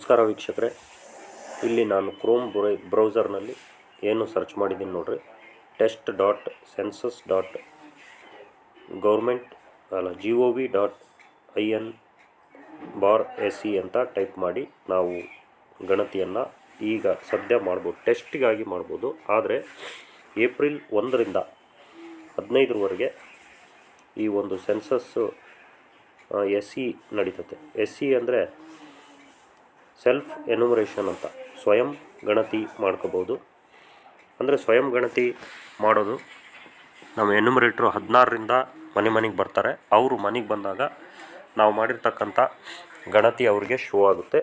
ನಮಸ್ಕಾರ ವೀಕ್ಷಕರೇ, ಇಲ್ಲಿ ನಾನು ಕ್ರೋಮ್ ಬ್ರೌಸರ್ನಲ್ಲಿ ಏನು ಸರ್ಚ್ ಮಾಡಿದ್ದೀನಿ ನೋಡ್ರಿ. test.census.gov.in/se ಅಂತ ಟೈಪ್ ಮಾಡಿ ನಾವು ಗಣತಿಯನ್ನು ಈಗ ಸದ್ಯ ಮಾಡ್ಬೋದು, ಟೆಸ್ಟಿಗಾಗಿ ಮಾಡ್ಬೋದು. ಆದರೆ ಏಪ್ರಿಲ್ 1ರಿಂದ 15ರವರೆಗೆ ಈ ಒಂದು ಸೆನ್ಸಸ್ಸು SE ನಡೀತದೆ. SE ಅಂದರೆ ಸೆಲ್ಫ್ ಎನ್ಯುಮರೇಷನ್ ಅಂತ, ಸ್ವಯಂ ಗಣತಿ ಮಾಡ್ಕೋಬೋದು. ಅಂದರೆ ಸ್ವಯಂ ಗಣತಿ ಮಾಡೋದು, ನಮ್ಮ ಎನ್ಯುಮರೇಟ್ರು 16ರಿಂದ ಮನೆಗೆ ಬರ್ತಾರೆ. ಅವರು ಮನೆಗೆ ಬಂದಾಗ ನಾವು ಮಾಡಿರ್ತಕ್ಕಂಥ ಗಣತಿ ಅವ್ರಿಗೆ ಶೋ ಆಗುತ್ತೆ.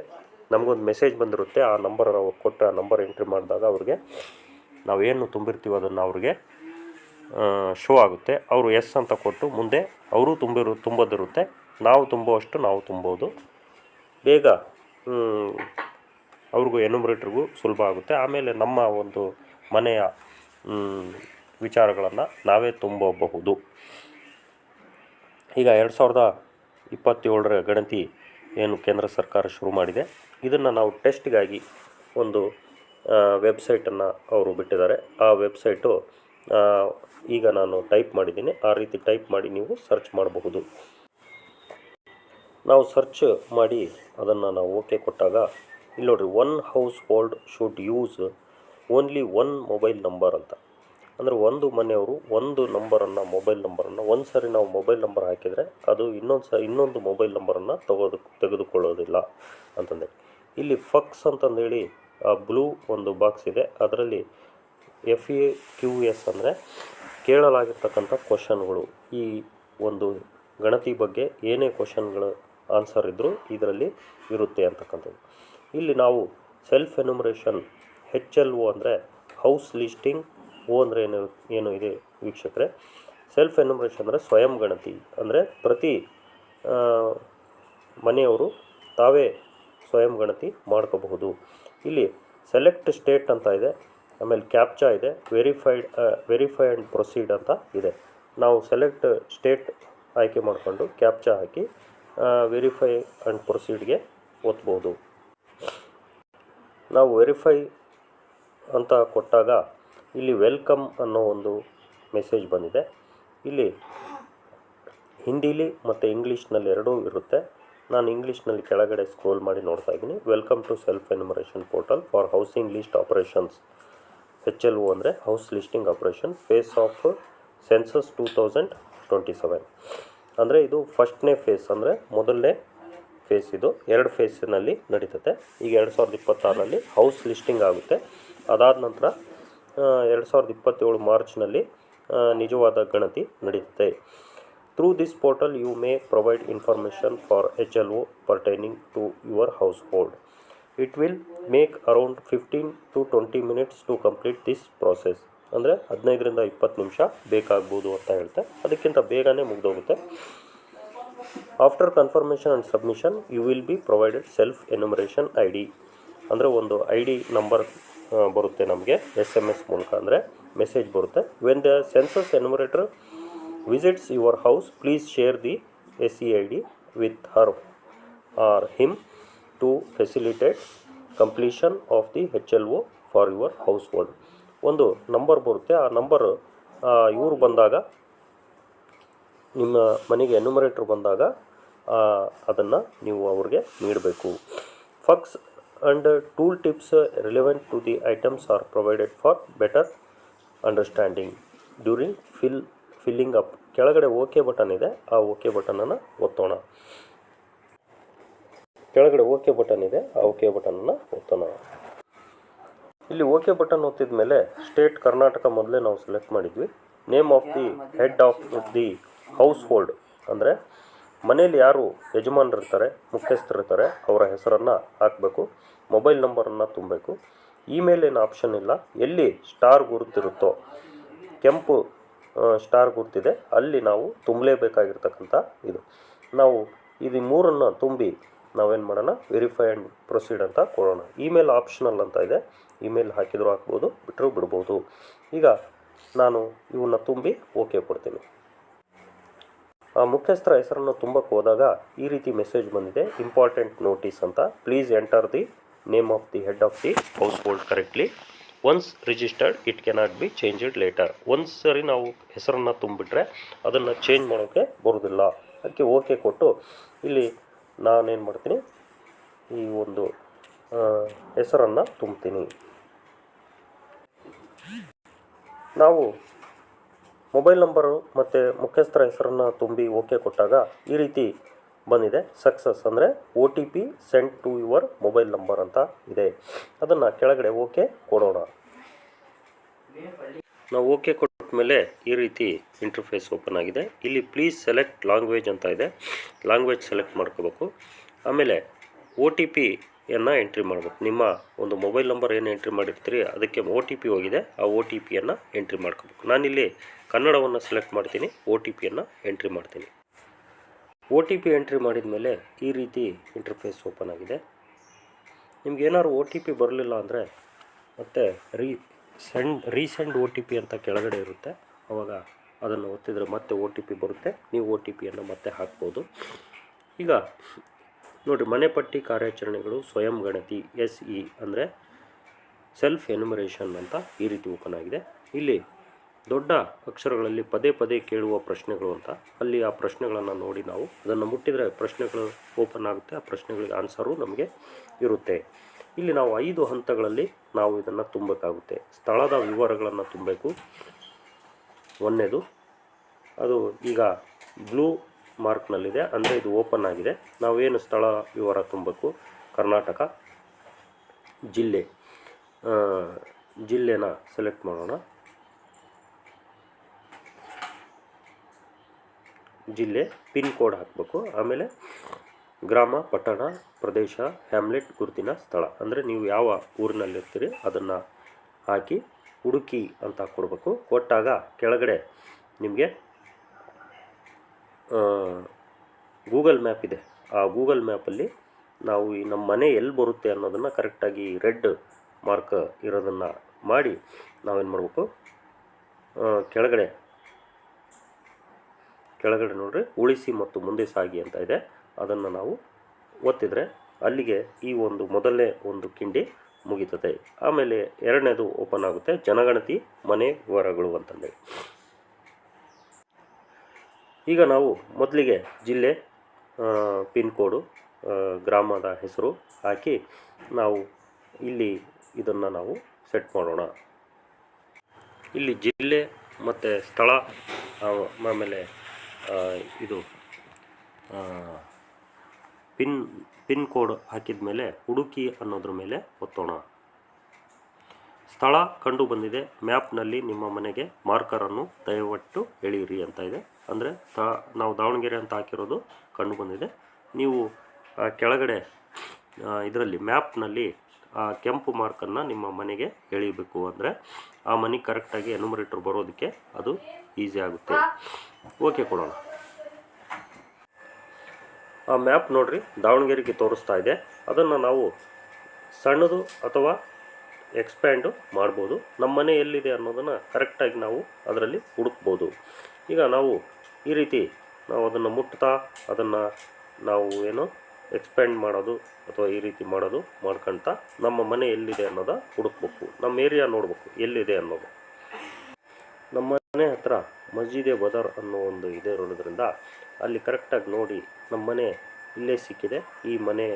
ನಮಗೊಂದು ಮೆಸೇಜ್ ಬಂದಿರುತ್ತೆ, ಆ ನಂಬರ್ ಅವ್ರು ಕೊಟ್ಟು ಆ ನಂಬರ್ ಎಂಟ್ರಿ ಮಾಡಿದಾಗ ಅವ್ರಿಗೆ ನಾವೇನು ತುಂಬಿರ್ತೀವೋ ಅದನ್ನು ಅವ್ರಿಗೆ ಶೋ ಆಗುತ್ತೆ. ಅವರು ಎಸ್ ಅಂತ ಕೊಟ್ಟು ಮುಂದೆ ಅವರು ತುಂಬೋದಿರುತ್ತೆ. ನಾವು ತುಂಬುವಷ್ಟು ನಾವು ತುಂಬೋದು. ಬೇಗ ಅವ್ರಿಗೂ ಎನ್ಯುಮರೇಟ್ರಿಗೂ ಸುಲಭ ಆಗುತ್ತೆ. ಆಮೇಲೆ ನಮ್ಮ ಒಂದು ಮನೆಯ ವಿಚಾರಗಳನ್ನು ನಾವೇ ತುಂಬಬಹುದು. ಈಗ 2027ರ ಗಣತಿ ಏನು ಕೇಂದ್ರ ಸರ್ಕಾರ ಶುರು ಮಾಡಿದೆ, ಇದನ್ನು ನಾವು ಟೆಸ್ಟ್ಗಾಗಿ ಒಂದು ವೆಬ್ಸೈಟನ್ನು ಅವರು ಬಿಟ್ಟಿದ್ದಾರೆ. ಆ ವೆಬ್ಸೈಟು ಈಗ ನಾನು ಟೈಪ್ ಮಾಡಿದ್ದೀನಿ. ಆ ರೀತಿ ಟೈಪ್ ಮಾಡಿ ನೀವು ಸರ್ಚ್ ಮಾಡಬಹುದು. ನಾವು ಸರ್ಚ್ ಮಾಡಿ ಅದನ್ನು ನಾವು ಓಕೆ ಕೊಟ್ಟಾಗ ಇಲ್ಲಿ ನೋಡಿರಿ, 1 household should use only 1 mobile number ಅಂತ. ಅಂದರೆ ಒಂದು ಮನೆಯವರು ಒಂದು ಮೊಬೈಲ್ ನಂಬರನ್ನು ಒಂದು ಸಾರಿ ನಾವು ಮೊಬೈಲ್ ನಂಬರ್ ಹಾಕಿದರೆ ಅದು ಇನ್ನೊಂದು ಮೊಬೈಲ್ ನಂಬರನ್ನು ತೆಗೆದುಕೊಳ್ಳೋದಿಲ್ಲ ಅಂತಂದೇಳಿ. ಇಲ್ಲಿ ಫಕ್ಸ್ ಅಂತಂದೇಳಿ ಆ ಬ್ಲೂ ಒಂದು ಬಾಕ್ಸ್ ಇದೆ, ಅದರಲ್ಲಿ FAQs ಅಂದರೆ ಕೇಳಲಾಗಿರ್ತಕ್ಕಂಥ ಕ್ವಶನ್ಗಳು. ಈ ಒಂದು ಗಣತಿ ಬಗ್ಗೆ ಏನೇ ಕ್ವಶನ್ಗಳು ಆನ್ಸರ್ ಇದ್ದರೂ ಇದರಲ್ಲಿ ಇರುತ್ತೆ ಅಂತಕ್ಕಂಥದ್ದು. ಇಲ್ಲಿ ನಾವು ಸೆಲ್ಫ್ ಎನ್ಯುಮರೇಷನ್ HLO ಅಂದರೆ ಹೌಸ್ ಲಿಸ್ಟಿಂಗ್, ಅಂದರೆ ಏನು ಇದೆ ವೀಕ್ಷಕರೇ. ಸೆಲ್ಫ್ ಎನ್ಯುಮರೇಷನ್ ಅಂದರೆ ಸ್ವಯಂ ಗಣತಿ, ಅಂದರೆ ಪ್ರತಿ ಮನೆಯವರು ತಾವೇ ಸ್ವಯಂ ಗಣತಿ ಮಾಡ್ಕೋಬಹುದು. ಇಲ್ಲಿ ಸೆಲೆಕ್ಟ್ ಸ್ಟೇಟ್ ಅಂತ ಇದೆ, ಆಮೇಲೆ ಕ್ಯಾಪ್ಚಾ ಇದೆ, ವೆರಿಫೈ ಆ್ಯಂಡ್ ಪ್ರೊಸೀಡ್ ಅಂತ ಇದೆ. ನಾವು ಸೆಲೆಕ್ಟ್ ಸ್ಟೇಟ್ ಆಯ್ಕೆ ಮಾಡಿಕೊಂಡು ಕ್ಯಾಪ್ಚಾ ಹಾಕಿ ವೆರಿಫೈ ಆ್ಯಂಡ್ ಪ್ರೊಸೀಡ್ಗೆ ಒತ್ಬೋದು. ನಾವು ವೆರಿಫೈ ಅಂತ ಕೊಟ್ಟಾಗ ಇಲ್ಲಿ ವೆಲ್ಕಮ್ ಅನ್ನೋ ಒಂದು ಮೆಸೇಜ್ ಬಂದಿದೆ. ಇಲ್ಲಿ ಹಿಂದಿಲಿ ಮತ್ತು ಇಂಗ್ಲೀಷ್ನಲ್ಲಿ ಎರಡೂ ಇರುತ್ತೆ. ನಾನು ಇಂಗ್ಲೀಷ್ನಲ್ಲಿ ಕೆಳಗಡೆ ಸ್ಕ್ರೋಲ್ ಮಾಡಿ ನೋಡ್ತಾ ಇದ್ದೀನಿ. Welcome to self enumeration portal for housing list operations. HLO ಅಂದರೆ house listing operation, phase of census 2027. ಅಂದರೆ ಇದು ಫಸ್ಟ್ನೇ ಫೇಸ್, ಅಂದರೆ ಮೊದಲನೇ ಫೇಸ್. ಇದು 2 ಫೇಸಿನಲ್ಲಿ ನಡೀತದೆ. ಈಗ 2026ರಲ್ಲಿ ಹೌಸ್ ಲಿಸ್ಟಿಂಗ್ ಆಗುತ್ತೆ. ಅದಾದ ನಂತರ 2027 ಮಾರ್ಚ್ನಲ್ಲಿ ನಿಜವಾದ ಗಣತಿ ನಡೀತದೆ. Through this portal you may provide information for HLO pertaining to your household. It will make around 15 to 20 minutes to complete this process. ಅಂದರೆ 15ರಿಂದ 20 ನಿಮಿಷ ಬೇಕಾಗ್ಬೋದು ಅಂತ ಹೇಳ್ತೆ. ಅದಕ್ಕಿಂತ ಬೇಗನೆ ಮುಗಿದೋಗುತ್ತೆ. After confirmation and submission you will be provided self enumeration ID. ಅಂದರೆ ಒಂದು ID ನಂಬರ್ ಬರುತ್ತೆ ನಮಗೆ SMS ಮೂಲಕ, ಅಂದರೆ ಮೆಸೇಜ್ ಬರುತ್ತೆ. When the census enumerator visits your house, please share the SE ID with her or him to facilitate completion of the HLO for your household. ಒಂದು number ಬರುತ್ತೆ. ಆ number ಇವರು ಬಂದಾಗ, ನಿಮ್ಮ ಮನೆಗೆ ಎನ್ಯುಮರೇಟ್ರ್ ಬಂದಾಗ ಅದನ್ನು ನೀವು ಅವ್ರಿಗೆ ನೀಡಬೇಕು. FAQs and tool tips relevant to the items are provided for better understanding during filling up. ಕೆಳಗಡೆ ಓಕೆ ಬಟನ್ ಇದೆ, ಆ ಓಕೆ ಬಟನನ್ನು ಒತ್ತೋಣ. ಕೆಳಗಡೆ ಓಕೆ ಬಟನ್ ಇದೆ, ಆ ಓಕೆ ಬಟನನ್ನು ಒತ್ತೋಣ. ಇಲ್ಲಿ ಓಕೆ ಬಟನ್ ಒತ್ತಿದ ಮೇಲೆ ಸ್ಟೇಟ್ ಕರ್ನಾಟಕ ಮೊದಲೇ ನಾವು ಸೆಲೆಕ್ಟ್ ಮಾಡಿದ್ವಿ. Name of the head of the house hold ಅಂದರೆ ಮನೇಲಿ ಯಾರು ಯಜಮಾನರಿರ್ತಾರೆ, ಮುಖ್ಯಸ್ಥರಿರ್ತಾರೆ, ಅವರ ಹೆಸರನ್ನು ಹಾಕಬೇಕು. ಮೊಬೈಲ್ ನಂಬರನ್ನು ತುಂಬಬೇಕು. ಇಮೇಲ್ ಏನು ಆಪ್ಷನ್ ಇಲ್ಲ. ಎಲ್ಲಿ ಸ್ಟಾರ್ ಗುರುತಿರುತ್ತೋ, ಕೆಂಪು ಸ್ಟಾರ್ ಗುರುತಿದೆ, ಅಲ್ಲಿ ನಾವು ತುಂಬಲೇಬೇಕಾಗಿರ್ತಕ್ಕಂಥ ನಾವು ಇದು 3 ತುಂಬಿ ನಾವೇನು ಮಾಡೋಣ, ವೆರಿಫೈ ಆ್ಯಂಡ್ ಪ್ರೊಸೀಡ್ ಅಂತ ಕೊಡೋಣ. ಇಮೇಲ್ ಆಪ್ಷನಲ್ ಅಂತ ಇದೆ, ಇಮೇಲ್ ಹಾಕಿದರೂ ಹಾಕ್ಬೋದು, ಬಿಟ್ಟರೂ ಬಿಡ್ಬೋದು. ಈಗ ನಾನು ಇವನ್ನ ತುಂಬಿ ಓಕೆ ಕೊಡ್ತೀನಿ. ಮುಖ್ಯಸ್ಥರ ಹೆಸರನ್ನು ತುಂಬಕ್ಕೆ ಹೋದಾಗ ಈ ರೀತಿ ಮೆಸೇಜ್ ಬಂದಿದೆ, ಇಂಪಾರ್ಟೆಂಟ್ ನೋಟಿಸ್ ಅಂತ. Please enter the name of the head of the household correctly. Once registered it cannot be changed later. ಒಂದು ಸರಿ ನಾವು ಹೆಸರನ್ನು ತುಂಬಿಟ್ರೆ ಅದನ್ನು ಚೇಂಜ್ ಮಾಡೋಕ್ಕೆ ಬರೋದಿಲ್ಲ. ಅದಕ್ಕೆ ಓಕೆ ಕೊಟ್ಟು ಇಲ್ಲಿ ನಾನೇನು ಮಾಡ್ತೀನಿ, ಈ ಒಂದು ಹೆಸರನ್ನು ತುಂಬ್ತೀನಿ. ನಾವು ಮೊಬೈಲ್ ನಂಬರು ಮತ್ತು ಮುಖ್ಯಸ್ಥರ ಹೆಸರನ್ನು ತುಂಬಿ ಓಕೆ ಕೊಟ್ಟಾಗ ಈ ರೀತಿ ಬಂದಿದೆ, ಸಕ್ಸಸ್ ಅಂದರೆ OTP send to your mobile number ಅಂತ ಇದೆ. ಅದನ್ನು ಕೆಳಗಡೆ ಓಕೆ ಕೊಡೋಣ. ನಾವು ಓಕೆ ಕೊಟ್ಟ ಮೇಲೆ ಈ ರೀತಿ ಇಂಟರ್ಫೇಸ್ ಓಪನ್ ಆಗಿದೆ. ಇಲ್ಲಿ ಪ್ಲೀಸ್ ಸೆಲೆಕ್ಟ್ ಲ್ಯಾಂಗ್ವೇಜ್ ಅಂತ ಇದೆ, ಲ್ಯಾಂಗ್ವೇಜ್ ಸೆಲೆಕ್ಟ್ ಮಾಡ್ಕೋಬೇಕು. ಆಮೇಲೆ OTPಯನ್ನು ಎಂಟ್ರಿ ಮಾಡಬೇಕು. ನಿಮ್ಮ ಒಂದು ಮೊಬೈಲ್ ನಂಬರ್ ಏನು ಎಂಟ್ರಿ ಮಾಡಿರ್ತೀರಿ ಅದಕ್ಕೆ OTP ಹೋಗಿದೆ, ಆ OTPಯನ್ನು ಎಂಟ್ರಿ ಮಾಡ್ಕೋಬೇಕು. ನಾನಿಲ್ಲಿ ಕನ್ನಡವನ್ನು ಸೆಲೆಕ್ಟ್ ಮಾಡ್ತೀನಿ, OTPಯನ್ನು ಎಂಟ್ರಿ ಮಾಡ್ತೀನಿ. OTP ಎಂಟ್ರಿ ಮಾಡಿದ ಮೇಲೆ ಈ ರೀತಿ ಇಂಟರ್ಫೇಸ್ ಓಪನ್ ಆಗಿದೆ. ನಿಮ್ಗೆ ಏನಾದ್ರು OTP ಬರಲಿಲ್ಲ ಅಂದರೆ ಮತ್ತೆ ರೀಸೆಂಡ್ OTP ಅಂತ ಕೆಳಗಡೆ ಇರುತ್ತೆ, ಆವಾಗ ಅದನ್ನು ಒತ್ತಿದರೆ ಮತ್ತೆ OTP ಬರುತ್ತೆ. ನೀವು OTPಯನ್ನು ಮತ್ತೆ ಹಾಕ್ಬೋದು. ಈಗ ನೋಡಿ, ಮನೆ ಪಟ್ಟಿ ಕಾರ್ಯಾಚರಣೆಗಳು ಸ್ವಯಂ ಗಣತಿ SE ಅಂದರೆ ಸೆಲ್ಫ್ ಎನ್ಯುಮರೇಷನ್ ಅಂತ ಈ ರೀತಿ ಓಪನ್ ಆಗಿದೆ. ಇಲ್ಲಿ ದೊಡ್ಡ ಅಕ್ಷರಗಳಲ್ಲಿ ಪದೇ ಪದೇ ಕೇಳುವ ಪ್ರಶ್ನೆಗಳು ಅಂತ, ಅಲ್ಲಿ ಆ ಪ್ರಶ್ನೆಗಳನ್ನು ನೋಡಿ ನಾವು ಅದನ್ನು ಮುಟ್ಟಿದರೆ ಪ್ರಶ್ನೆಗಳು ಓಪನ್ ಆಗುತ್ತೆ, ಆ ಪ್ರಶ್ನೆಗಳಿಗೆ ಆನ್ಸರು ನಮಗೆ ಇರುತ್ತೆ. ಇಲ್ಲಿ ನಾವು 5 ಹಂತಗಳಲ್ಲಿ ನಾವು ಇದನ್ನು ತುಂಬಬೇಕಾಗುತ್ತೆ. ಸ್ಥಳದ ವಿವರಗಳನ್ನು ತುಂಬಬೇಕು. ಒಂದನೇದು ಅದು ಈಗ ಬ್ಲೂ ಮಾರ್ಕ್ನಲ್ಲಿದೆ, ಅಂದರೆ ಇದು ಓಪನ್ ಆಗಿದೆ. ನಾವೇನು ಸ್ಥಳ ವಿವರ ತುಂಬಬೇಕು, ಕರ್ನಾಟಕ ಜಿಲ್ಲೆನ ಸೆಲೆಕ್ಟ್ ಮಾಡೋಣ. ಜಿಲ್ಲೆ, ಪಿನ್ ಕೋಡ್ ಹಾಕಬೇಕು. ಆಮೇಲೆ ಗ್ರಾಮ, ಪಟ್ಟಣ, ಪ್ರದೇಶ, ಹ್ಯಾಮ್ಲೆಟ್, ಗುರುತಿನ ಸ್ಥಳ, ಅಂದರೆ ನೀವು ಯಾವ ಊರಿನಲ್ಲಿರ್ತೀರಿ ಅದನ್ನು ಹಾಕಿ ಹುಡುಕಿ ಅಂತ ಕೊಡಬೇಕು. ಕೊಟ್ಟಾಗ ಕೆಳಗಡೆ ನಿಮಗೆ ಗೂಗಲ್ ಮ್ಯಾಪ್ ಇದೆ. ಆ ಗೂಗಲ್ ಮ್ಯಾಪಲ್ಲಿ ನಾವು ಈ ನಮ್ಮ ಮನೆ ಎಲ್ಲಿ ಬರುತ್ತೆ ಅನ್ನೋದನ್ನು ಕರೆಕ್ಟಾಗಿ ರೆಡ್ ಮಾರ್ಕ್ ಇರೋದನ್ನು ಮಾಡಿ ನಾವೇನು ಮಾಡಬೇಕು, ಕೆಳಗಡೆ ನೋಡ್ರಿ ಉಳಿಸಿ ಮತ್ತು ಮುಂದೆ ಸಾಗಿ ಅಂತ ಇದೆ, ಅದನ್ನು ನಾವು ಒತ್ತಿದರೆ ಅಲ್ಲಿಗೆ ಈ ಒಂದು ಮೊದಲನೇ ಒಂದು ಕಿಂಡಿ ಮುಗಿತದೆ. ಆಮೇಲೆ ಎರಡನೇದು ಓಪನ್ ಆಗುತ್ತೆ, ಜನಗಣತಿ ಮನೆ ವಿವರಗಳು ಅಂತಂದೇಳಿ. ಈಗ ನಾವು ಮೊದಲಿಗೆ ಜಿಲ್ಲೆ, ಪಿನ್ ಕೋಡು, ಗ್ರಾಮದ ಹೆಸರು ಹಾಕಿ ನಾವು ಇಲ್ಲಿ ಇದನ್ನು ನಾವು ಸೆಟ್ ಮಾಡೋಣ. ಇಲ್ಲಿ ಜಿಲ್ಲೆ ಮತ್ತು ಸ್ಥಳ, ಆಮೇಲೆ ಇದು ಪಿನ್ ಕೋಡ್ ಹಾಕಿದ ಮೇಲೆ ಹುಡುಕಿ ಅನ್ನೋದ್ರ ಮೇಲೆ ಒತ್ತೋಣ. ಸ್ಥಳ ಕಂಡು ಬಂದಿದೆ, ಮ್ಯಾಪ್ನಲ್ಲಿ ನಿಮ್ಮ ಮನೆಗೆ ಮಾರ್ಕರನ್ನು ದಯವಿಟ್ಟು ಎಳೆಯಿರಿ ಅಂತ ಇದೆ. ಅಂದರೆ ನಾವು ದಾವಣಗೆರೆ ಅಂತ ಹಾಕಿರೋದು ಕಂಡು ಬಂದಿದೆ. ನೀವು ಕೆಳಗಡೆ ಇದರಲ್ಲಿ ಮ್ಯಾಪ್ನಲ್ಲಿ ಆ ಕೆಂಪು ಮಾರ್ಕನ್ನು ನಿಮ್ಮ ಮನೆಗೆ ಎಳಿಬೇಕು. ಅಂದರೆ ಆ ಮನೆ ಕರೆಕ್ಟಾಗಿ ಎನ್ಯುಮರೇಟರ್ ಬರೋದಕ್ಕೆ ಅದು ಈಸಿ ಆಗುತ್ತೆ. ಓಕೆ ಕೊಡೋಣ. ಆ ಮ್ಯಾಪ್ ನೋಡ್ರಿ ದಾವಣಗೆರೆಗೆ ತೋರಿಸ್ತಾ ಇದೆ. ಅದನ್ನು ನಾವು ಸಣ್ಣದು ಅಥವಾ ಎಕ್ಸ್ಪ್ಯಾಂಡು ಮಾಡ್ಬೋದು. ನಮ್ಮ ಮನೆ ಎಲ್ಲಿದೆ ಅನ್ನೋದನ್ನು ಕರೆಕ್ಟಾಗಿ ನಾವು ಅದರಲ್ಲಿ ಹುಡುಕ್ಬೋದು. ಈಗ ನಾವು ಈ ರೀತಿ ನಾವು ಅದನ್ನು ಮುಟ್ತಾ ಅದನ್ನು ನಾವು ಏನು ಎಕ್ಸ್ಪ್ಯಾಂಡ್ ಮಾಡೋದು ಅಥವಾ ಈ ರೀತಿ ಮಾಡೋದು ಮಾಡ್ಕೊಳ್ತಾ ನಮ್ಮ ಮನೆ ಎಲ್ಲಿದೆ ಅನ್ನೋದು ಹುಡುಕ್ಬೇಕು. ನಮ್ಮ ಏರಿಯಾ ನೋಡಬೇಕು ಎಲ್ಲಿದೆ ಅನ್ನೋದು. ನಮ್ಮ ಮನೆ ಹತ್ರ ಮಸ್ಜಿದೆ ಬದರ್ ಅನ್ನೋ ಒಂದು ಇದೆ ಇರೋದ್ರಿಂದ ಅಲ್ಲಿ ಕರೆಕ್ಟಾಗಿ ನೋಡಿ ನಮ್ಮ ಮನೆ ಇಲ್ಲೇ ಸಿಕ್ಕಿದೆ. ಈ ಮನೆ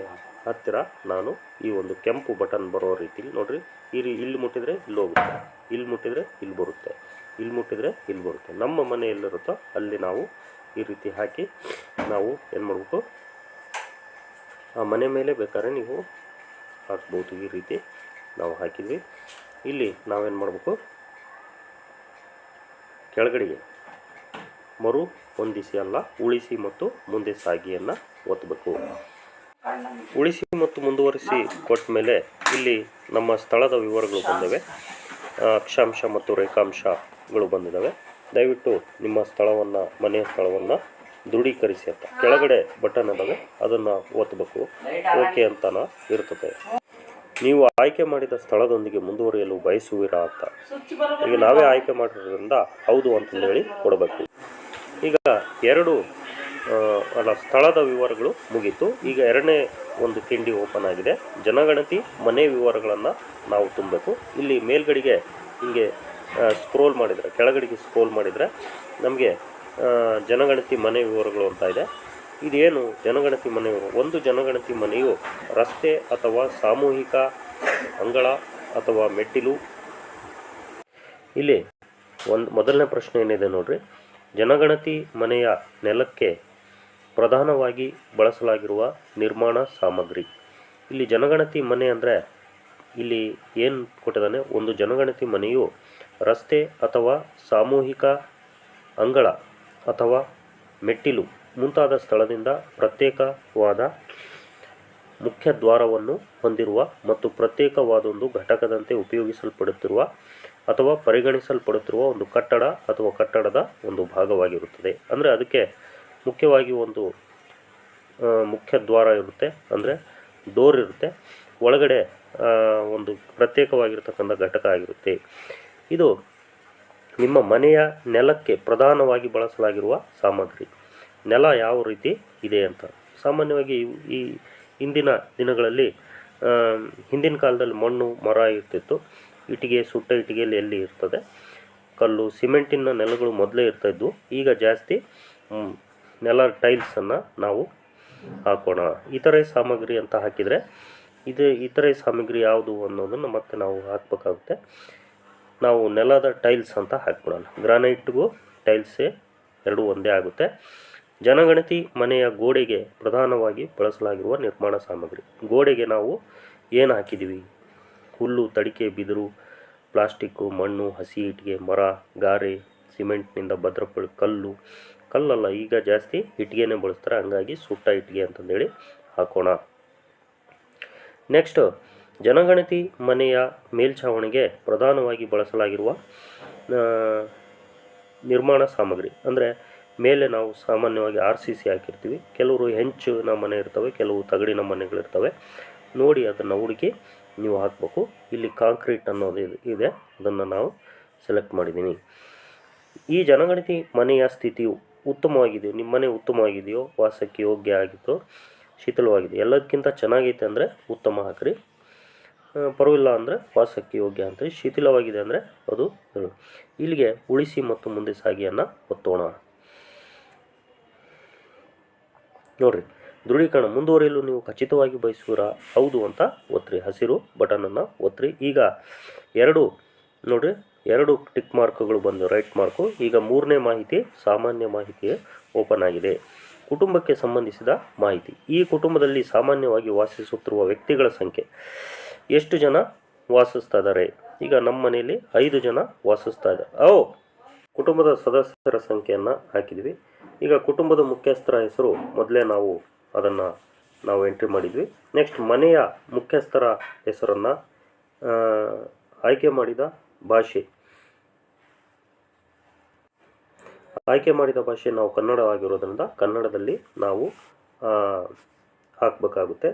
ಹತ್ತಿರ ನಾನು ಈ ಒಂದು ಕೆಂಪು ಬಟನ್ ಬರೋ ರೀತಿಲಿ ನೋಡ್ರಿ, ಇಲ್ಲಿ ಮುಟ್ಟಿದರೆ ಇಲ್ಲಿ ಹೋಗುತ್ತೆ, ಇಲ್ಲಿ ಮುಟ್ಟಿದರೆ ಇಲ್ಲಿ ಬರುತ್ತೆ, ಇಲ್ಲಿ ಮುಟ್ಟಿದರೆ ಇಲ್ಲಿ ಬರುತ್ತೆ. ನಮ್ಮ ಮನೆ ಎಲ್ಲಿರುತ್ತೋ ಅಲ್ಲಿ ನಾವು ಈ ರೀತಿ ಹಾಕಿ ನಾವು ಏನು ಮಾಡಬೇಕು, ಆ ಮನೆ ಮೇಲೆ ಬೇಕಾದ್ರೆ ನೀವು ಹಾಕ್ಬೋದು. ಈ ರೀತಿ ನಾವು ಹಾಕಿದ್ವಿ. ಇಲ್ಲಿ ನಾವೇನು ಮಾಡಬೇಕು, ಕೆಳಗಡೆಗೆ ಮರು ಹೊಂದಿಸಿ ಅಲ್ಲ ಉಳಿಸಿ ಮತ್ತು ಮುಂದೆ ಸಾಗಿಯನ್ನು ಒತ್ತಬೇಕು. ಉಳಿಸಿ ಮತ್ತು ಮುಂದುವರಿಸಿ ಕೊಟ್ಟ ಮೇಲೆ ಇಲ್ಲಿ ನಮ್ಮ ಸ್ಥಳದ ವಿವರಗಳು ಬಂದಿವೆ, ಅಕ್ಷಾಂಶ ಮತ್ತು ರೇಖಾಂಶಗಳು ಬಂದಿದ್ದಾವೆ. ದಯವಿಟ್ಟು ನಿಮ್ಮ ಸ್ಥಳವನ್ನು, ಮನೆಯ ಸ್ಥಳವನ್ನು ದೃಢೀಕರಿಸಿ ಅಂತ ಕೆಳಗಡೆ ಬಟನ್ ಇದ್ದಾವೆ, ಅದನ್ನು ಒತ್ತಬೇಕು. ಓಕೆ ಅಂತನ ಇರ್ತದೆ. ನೀವು ಆಯ್ಕೆ ಮಾಡಿದ ಸ್ಥಳದೊಂದಿಗೆ ಮುಂದುವರಿಯಲು ಬಯಸುವಿರಾ ಅಂತ. ಈಗ ನಾವೇ ಆಯ್ಕೆ ಮಾಡಿರೋದ್ರಿಂದ ಹೌದು ಅಂತಂದೇಳಿ ಕೊಡಬೇಕು. ಈಗ 2 ಸ್ಥಳದ ವಿವರಗಳು ಮುಗೀತು. ಈಗ ಎರಡನೇ ಒಂದು ಕಿಂಡಿ ಓಪನ್ ಆಗಿದೆ. ಜನಗಣತಿ ಮನೆ ವಿವರಗಳನ್ನು ನಾವು ತುಂಬಬೇಕು. ಇಲ್ಲಿ ಮೇಲ್ಗಡೆಗೆ ಹೀಗೆ ಸ್ಕ್ರೋಲ್ ಮಾಡಿದರೆ, ಕೆಳಗಡೆಗೆ ಸ್ಕ್ರೋಲ್ ಮಾಡಿದರೆ ನಮಗೆ ಜನಗಣತಿ ಮನೆ ವಿವರಗಳು ಅಂತ ಇದೆ. ಇದೇನು ಜನಗಣತಿ ಮನೆ ವಿವರ? ಒಂದು ಜನಗಣತಿ ಮನೆಯು ರಸ್ತೆ ಅಥವಾ ಸಾಮೂಹಿಕ ಅಂಗಳ ಅಥವಾ ಮೆಟ್ಟಿಲು. ಇಲ್ಲಿ ಮೊದಲನೇ ಪ್ರಶ್ನೆ ಏನಿದೆ ನೋಡ್ರಿ. ಜನಗಣತಿ ಮನೆಯ ನೆಲಕ್ಕೆ ಪ್ರಧಾನವಾಗಿ ಬಳಸಲಾಗಿರುವ ನಿರ್ಮಾಣ ಸಾಮಗ್ರಿ. ಇಲ್ಲಿ ಜನಗಣತಿ ಮನೆ ಅಂದರೆ ಇಲ್ಲಿ ಏನು ಕೊಟ್ಟಿದ್ದಾನೆ, ಒಂದು ಜನಗಣತಿ ಮನೆಯು ರಸ್ತೆ ಅಥವಾ ಸಾಮೂಹಿಕ ಅಂಗಳ ಅಥವಾ ಮೆಟ್ಟಿಲು ಮುಂತಾದ ಸ್ಥಳದಿಂದ ಪ್ರತ್ಯೇಕವಾದ ಮುಖ್ಯ ದ್ವಾರವನ್ನು ಹೊಂದಿರುವ ಮತ್ತು ಪ್ರತ್ಯೇಕವಾದೊಂದು ಘಟಕದಂತೆ ಉಪಯೋಗಿಸಲ್ಪಡುತ್ತಿರುವ ಅಥವಾ ಪರಿಗಣಿಸಲ್ಪಡುತ್ತಿರುವ ಒಂದು ಕಟ್ಟಡ ಅಥವಾ ಕಟ್ಟಡದ ಒಂದು ಭಾಗವಾಗಿರುತ್ತದೆ. ಅಂದರೆ ಅದಕ್ಕೆ ಮುಖ್ಯವಾಗಿ ಒಂದು ಮುಖ್ಯ ದ್ವಾರ ಇರುತ್ತೆ, ಅಂದರೆ ಡೋರ್ ಇರುತ್ತೆ, ಒಳಗಡೆ ಒಂದು ಪ್ರತ್ಯೇಕವಾಗಿರ್ತಕ್ಕಂಥ ಘಟಕ ಆಗಿರುತ್ತೆ. ಇದು ನಿಮ್ಮ ಮನೆಯ ನೆಲಕ್ಕೆ ಪ್ರಧಾನವಾಗಿ ಬಳಸಲಾಗಿರುವ ಸಾಮಗ್ರಿ. ನೆಲ ಯಾವ ರೀತಿ ಇದೆ ಅಂತ ಸಾಮಾನ್ಯವಾಗಿ ಈ ಹಿಂದಿನ ದಿನಗಳಲ್ಲಿ ಹಿಂದಿನ ಕಾಲದಲ್ಲಿ ಮಣ್ಣು ಮರ ಇರ್ತಿತ್ತು. ಇಟ್ಟಿಗೆ, ಸುಟ್ಟ ಇಟ್ಟಿಗೆಯಲ್ಲಿ ಎಲ್ಲಿ ಇರ್ತದೆ, ಕಲ್ಲು ಸಿಮೆಂಟಿನ ನೆಲಗಳು ಮೊದಲೇ ಇರ್ತಾಯಿದ್ವು. ಈಗ ಜಾಸ್ತಿ ನೆಲ ಟೈಲ್ಸನ್ನು ನಾವು ಹಾಕೋಣ. ಇತರೆ ಸಾಮಗ್ರಿ ಅಂತ ಹಾಕಿದರೆ ಇತರೆ ಸಾಮಗ್ರಿ ಯಾವುದು ಅನ್ನೋದನ್ನು ಮತ್ತೆ ನಾವು ಹಾಕಬೇಕಾಗುತ್ತೆ. ನಾವು ನೆಲದ ಟೈಲ್ಸ್ ಅಂತ ಹಾಕ್ಬಿಡೋಣ. ಗ್ರಾನೈಟ್ಗೂ ಟೈಲ್ಸೇ ಎರಡೂ ಒಂದೇ ಆಗುತ್ತೆ. ಜನಗಣತಿ ಮನೆಯ ಗೋಡೆಗೆ ಪ್ರಧಾನವಾಗಿ ಬಳಸಲಾಗಿರುವ ನಿರ್ಮಾಣ ಸಾಮಗ್ರಿ. ಗೋಡೆಗೆ ನಾವು ಏನು ಹಾಕಿದ್ದೀವಿ? ಹುಲ್ಲು, ತಡಿಕೆ, ಬಿದಿರು, ಪ್ಲಾಸ್ಟಿಕ್ಕು, ಮಣ್ಣು, ಹಸಿ ಇಟ್ಟಿಗೆ, ಮರ, ಗಾರೆ, ಸಿಮೆಂಟ್ನಿಂದ ಭದ್ರಪಡಿ, ಕಲ್ಲಲ್ಲ, ಈಗ ಜಾಸ್ತಿ ಇಟ್ಟಿಗೆನೇ ಬಳಸ್ತಾರೆ, ಹಂಗಾಗಿ ಸುಟ್ಟ ಇಟ್ಟಿಗೆ ಅಂತಂದೇಳಿ ಹಾಕೋಣ. ನೆಕ್ಸ್ಟ್, ಜನಗಣತಿ ಮನೆಯ ಮೇಲ್ಛಾವಣಿಗೆ ಪ್ರಧಾನವಾಗಿ ಬಳಸಲಾಗಿರುವ ನಿರ್ಮಾಣ ಸಾಮಗ್ರಿ. ಅಂದರೆ ಮೇಲೆ ನಾವು ಸಾಮಾನ್ಯವಾಗಿ RCC ಹಾಕಿರ್ತೀವಿ. ಕೆಲವರು ಹೆಂಚಿನ ಮನೆ ಇರ್ತವೆ, ಕೆಲವು ತಗಡಿನ ಮನೆಗಳಿರ್ತವೆ. ನೋಡಿ ಅದನ್ನು ಹುಡುಕಿ ನೀವು ಹಾಕಬೇಕು. ಇಲ್ಲಿ ಕಾಂಕ್ರೀಟ್ ಅನ್ನೋದು ಇದೆ, ಅದನ್ನು ನಾವು ಸೆಲೆಕ್ಟ್ ಮಾಡಿದ್ದೀನಿ. ಈ ಜನಗಣತಿ ಮನೆಯ ಸ್ಥಿತಿಯು ಉತ್ತಮವಾಗಿದೆಯೋ, ನಿಮ್ಮ ಮನೆ ಉತ್ತಮವಾಗಿದೆಯೋ, ವಾಸಕ್ಕೆ ಯೋಗ್ಯ ಆಗಿತ್ತೋ, ಶಿಥಿಲವಾಗಿದೆ, ಎಲ್ಲದಕ್ಕಿಂತ ಚೆನ್ನಾಗೈತೆ ಅಂದರೆ ಉತ್ತಮ ಹಾಕ್ರಿ, ಪರವಾಗಿಲ್ಲ ಅಂದರೆ ವಾಸಕ್ಕೆ ಯೋಗ್ಯ ಅಂತ. ಶಿಥಿಲವಾಗಿದೆ ಅಂದರೆ ಅದು ಇಲ್ಲಿಗೆ ಉಳಿಸಿ ಮತ್ತು ಮುಂದೆ ಸಾಗಿಯನ್ನು ಒತ್ತೋಣ. ನೋಡಿರಿ, ದೃಢೀಕರಣ ಮುಂದುವರಿಯಲು ನೀವು ಖಚಿತವಾಗಿ ಬಯಸುವಿರಾ? ಹೌದು ಅಂತ ಒತ್ತಿರಿ, ಹಸಿರು ಬಟನನ್ನು ಒತ್ತಿರಿ. ಈಗ ಎರಡು ಟಿಕ್ ಮಾರ್ಕ್ಗಳು ಬಂದು ರೈಟ್ ಮಾರ್ಕು. ಈಗ ಮೂರನೇ ಮಾಹಿತಿ, ಸಾಮಾನ್ಯ ಮಾಹಿತಿ ಓಪನ್ ಆಗಿದೆ. ಕುಟುಂಬಕ್ಕೆ ಸಂಬಂಧಿಸಿದ ಮಾಹಿತಿ. ಈ ಕುಟುಂಬದಲ್ಲಿ ಸಾಮಾನ್ಯವಾಗಿ ವಾಸಿಸುತ್ತಿರುವ ವ್ಯಕ್ತಿಗಳ ಸಂಖ್ಯೆ. ಎಷ್ಟು ಜನ ವಾಸಿಸ್ತಾ ಇದ್ದಾರೆ? ಈಗ ನಮ್ಮ ಮನೆಯಲ್ಲಿ 5 ಜನ ವಾಸಿಸ್ತಾ ಇದ್ದಾರೆ. ಕುಟುಂಬದ ಸದಸ್ಯರ ಸಂಖ್ಯೆಯನ್ನು ಹಾಕಿದ್ವಿ. ಈಗ ಕುಟುಂಬದ ಮುಖ್ಯಸ್ಥರ ಹೆಸರು ಮೊದಲೇ ನಾವು ಎಂಟ್ರಿ ಮಾಡಿದ್ವಿ. ನೆಕ್ಸ್ಟ್, ಮನೆಯ ಮುಖ್ಯಸ್ಥರ ಹೆಸರನ್ನು ಆಯ್ಕೆ ಮಾಡಿದ ಭಾಷೆ ನಾವು ಕನ್ನಡ ಆಗಿರೋದ್ರಿಂದ ಕನ್ನಡದಲ್ಲಿ ನಾವು ಹಾಕಬೇಕಾಗುತ್ತೆ.